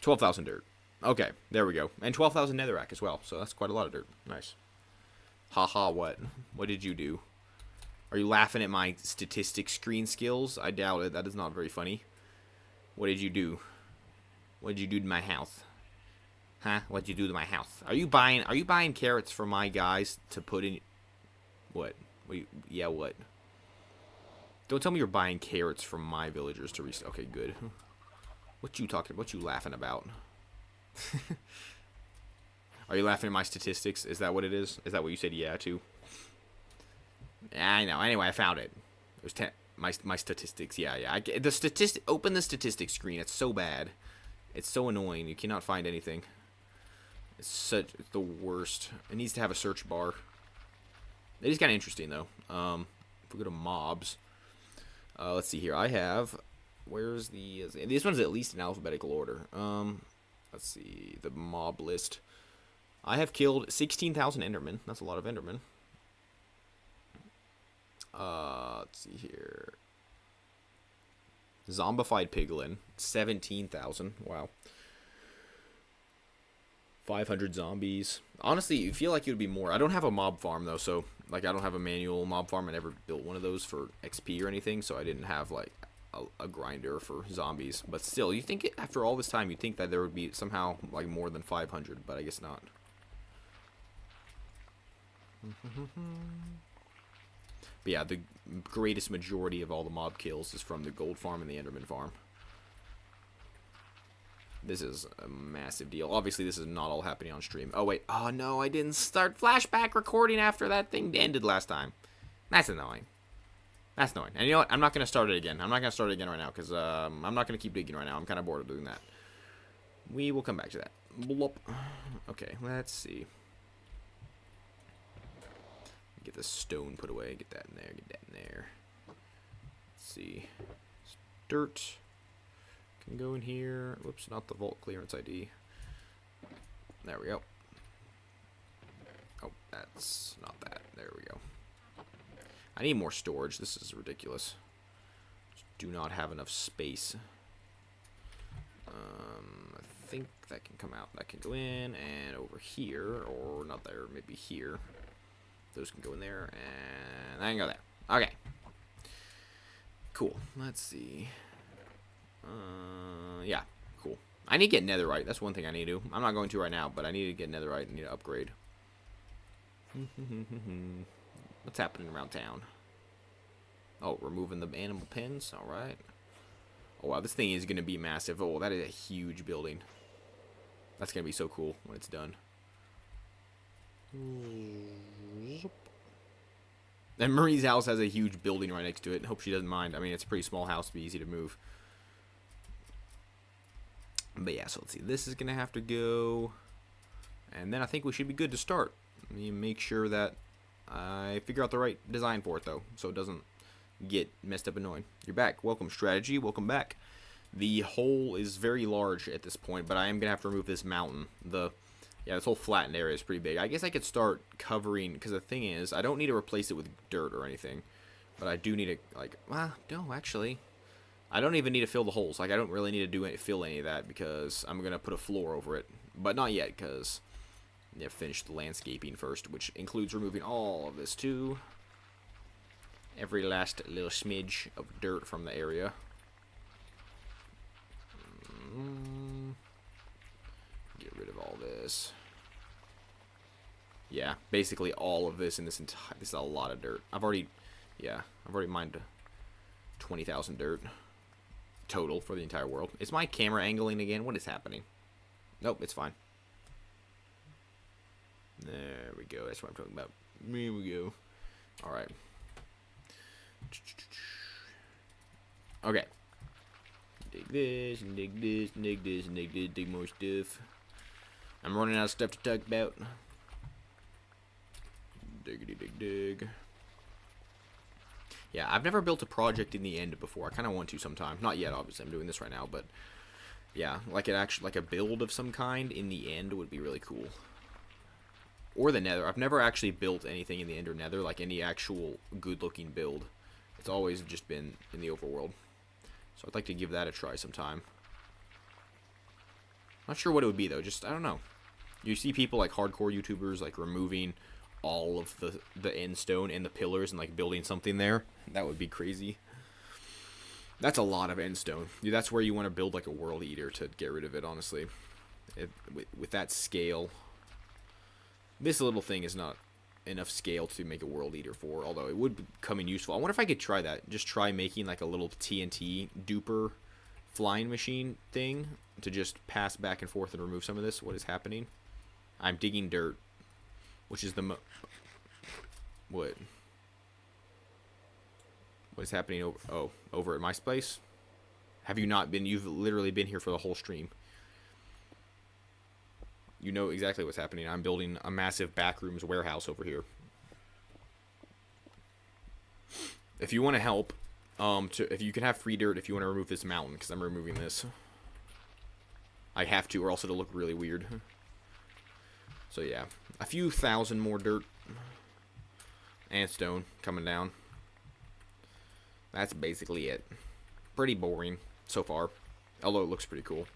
12,000 dirt. Okay, there we go. And 12,000 netherrack as well, so that's quite a lot of dirt. Nice. Haha, what? What did you do? Are you laughing at my statistics screen skills? I doubt it. That is not very funny. What did you do? What did you do to my house? Huh? What did you do to my house? Are you buying carrots for my guys to put in? What? Yeah, what? Don't tell me you're buying carrots from my villagers to okay, good. What you talking? What you laughing about? Are you laughing at my statistics? Is that what it is? Is that what you said yeah to? I know. Anyway, I found it. It was 10. My statistics. Yeah, yeah. Open the statistics screen. It's so bad. It's so annoying. You cannot find anything. It's the worst. It needs to have a search bar. It is kind of interesting though. If we go to mobs, let's see here. I have. Where's the? This one's at least in alphabetical order. Let's see the mob list. I have killed 16,000 Endermen. That's a lot of Endermen. Let's see here. Zombified Piglin, 17,000. Wow. 500 zombies. Honestly, you feel like it would be more. I don't have a mob farm though, so like I don't have a manual mob farm. I never built one of those for XP or anything, so I didn't have like a grinder for zombies. But still, you think after all this time, you'd think that there would be somehow like more than 500, but I guess not. But yeah, the greatest majority of all the mob kills is from the gold farm and the Enderman farm. This is a massive deal. Obviously, this is not all happening on stream. Oh, wait. Oh, no, I didn't start flashback recording after that thing ended last time. That's annoying. That's annoying. And you know what? I'm not going to start it again. I'm not going to start it again right now because I'm not going to keep digging right now. I'm kind of bored of doing that. We will come back to that. Blop. Okay, let's see. Get the stone put away. Get that in there. Get that in there. Let's see. Dirt. Can go in here. Whoops, not the vault clearance ID. There we go. Oh, that's not that. There we go. I need more storage. This is ridiculous. Just do not have enough space. I think that can come out. That can go in and over here, or not there, maybe here. Those can go in there, and I can go there. Okay. Cool. Let's see. Yeah, cool. I need to get netherite. That's one thing I need to do. I'm not going to right now, but I need to get netherite. I need to upgrade. What's happening around town? Oh, removing the animal pens. All right. Oh, wow. This thing is going to be massive. Oh, that is a huge building. That's going to be so cool when it's done. And Marie's house has a huge building right next to it. Hope she doesn't mind. I mean, it's a pretty small house to be easy to move. But yeah, so let's see. This is going to have to go. And then I think we should be good to start. Let me make sure that I figure out the right design for it, though, so it doesn't get messed up and annoying. You're back. Welcome, strategy. Welcome back. The hole is very large at this point, but I am going to have to remove this mountain. Yeah, this whole flattened area is pretty big. I guess I could start covering, because the thing is, I don't need to replace it with dirt or anything. But I do need to, like, well, no, actually. I don't even need to fill the holes. Like, I don't really need to fill any of that because I'm going to put a floor over it. But not yet, because I have to finish the landscaping first, which includes removing all of this, too. Every last little smidge of dirt from the area. Get rid of all this. Yeah, basically all of this in this entire. This is a lot of dirt. I've already mined 20,000 dirt total for the entire world. Is my camera angling again? What is happening? Nope, it's fine. There we go. That's what I'm talking about. Here we go. All right. Okay. Dig this, and dig this, and dig this, and dig this, dig more stuff. I'm running out of stuff to talk about. Diggity dig dig. Yeah, I've never built a project in the end before. I kind of want to sometime. Not yet, obviously. I'm doing this right now, but yeah, like a build of some kind in the end would be really cool. Or the Nether. I've never actually built anything in the End or Nether, like any actual good-looking build. It's always just been in the overworld. So I'd like to give that a try sometime. Not sure what it would be, though. Just, I don't know. You see people like hardcore YouTubers, like, removing all of the end stone and the pillars and, like, building something there. That would be crazy. That's a lot of end stone. Dude, that's where you want to build, like, a world eater to get rid of it, honestly. With that scale. This little thing is not enough scale to make a world eater for, although it would come in useful. I wonder if I could try that. Just try making, like, a little TNT duper flying machine thing to just pass back and forth and remove some of this. What is happening? I'm digging dirt, which is the what? What is happening over at my place? Have you not been? You've literally been here for the whole stream. You know exactly what's happening. I'm building a massive backrooms warehouse over here. If you want to help, if you can have free dirt if you want to remove this mountain, because I'm removing this. I have to, or else it'll look really weird. So yeah, a few thousand more dirt and stone coming down. That's basically it. Pretty boring so far, although it looks pretty cool.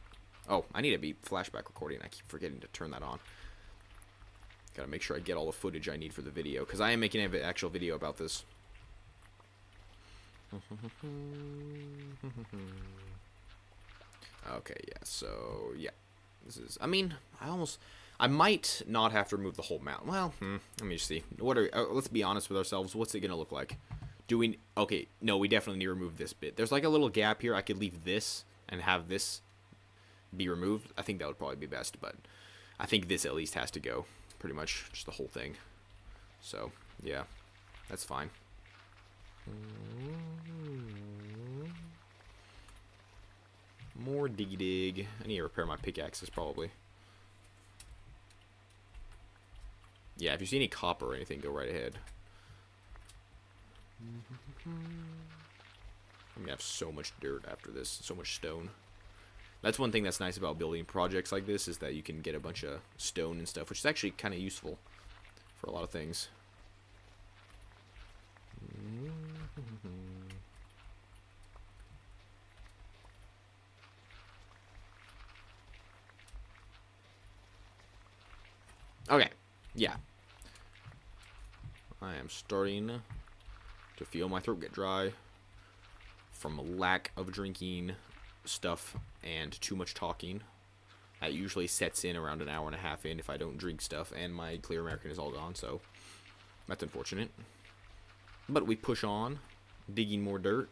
Oh, I need to be flashback recording. I keep forgetting to turn that on. Gotta make sure I get all the footage I need for the video, because I am making an actual video about this. Okay, yeah, so, yeah. This is, I mean, I might not have to remove the whole mountain. Well, let me just see. Let's be honest with ourselves. What's it gonna look like? Okay, no, we definitely need to remove this bit. There's like a little gap here. I could leave this and have this be removed. I think that would probably be best, but I think this at least has to go. Pretty much just the whole thing. So, yeah, that's fine. More diggy dig. I need to repair my pickaxes probably. Yeah, if you see any copper or anything, go right ahead. I'm gonna have so much dirt after this, so much stone. That's one thing that's nice about building projects like this, is that you can get a bunch of stone and stuff, which is actually kind of useful for a lot of things. Okay, yeah. I am starting to feel my throat get dry from lack of drinking stuff and too much talking. That usually sets in around an hour and a half in if I don't drink stuff, and my Clear American is all gone, so that's unfortunate. But we push on, digging more dirt.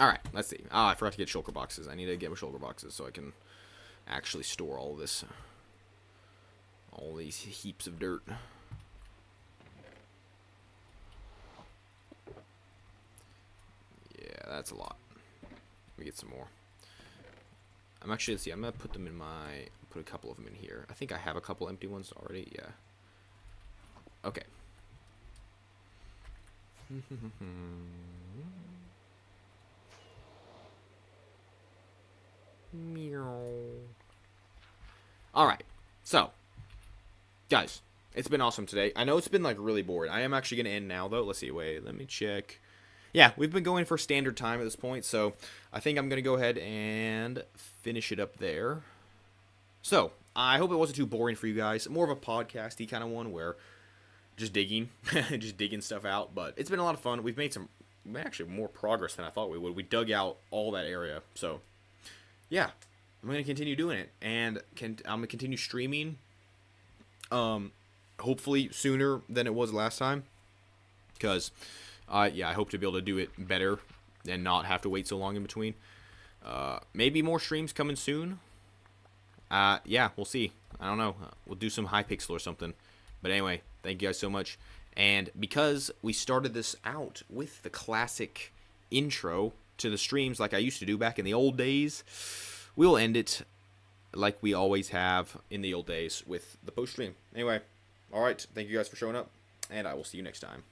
Alright, let's see. I forgot to get shulker boxes. I need to get my shulker boxes so I can actually store all this. All these heaps of dirt. Yeah, that's a lot. Let me get some more. Let's see, I'm gonna put them in put a couple of them in here. I think I have a couple empty ones already, yeah. Okay. Alright, so, guys, it's been awesome today. I know it's been, like, really boring. I am actually going to end now, though. Let's see, wait, let me check. Yeah, we've been going for standard time at this point, so I think I'm going to go ahead and finish it up there. So, I hope it wasn't too boring for you guys. More of a podcasty kind of one where just digging, just digging stuff out, but it's been a lot of fun. We've made actually more progress than I thought we would. We dug out all that area, so yeah, I'm going to continue doing it, and I'm going to continue streaming, hopefully sooner than it was last time, because, yeah, I hope to be able to do it better and not have to wait so long in between. Maybe more streams coming soon. Yeah, we'll see. I don't know. We'll do some Hypixel or something. But anyway, thank you guys so much. And because we started this out with the classic intro to the streams like I used to do back in the old days, we'll end it like we always have in the old days with the post stream. Anyway, alright, thank you guys for showing up, and I will see you next time.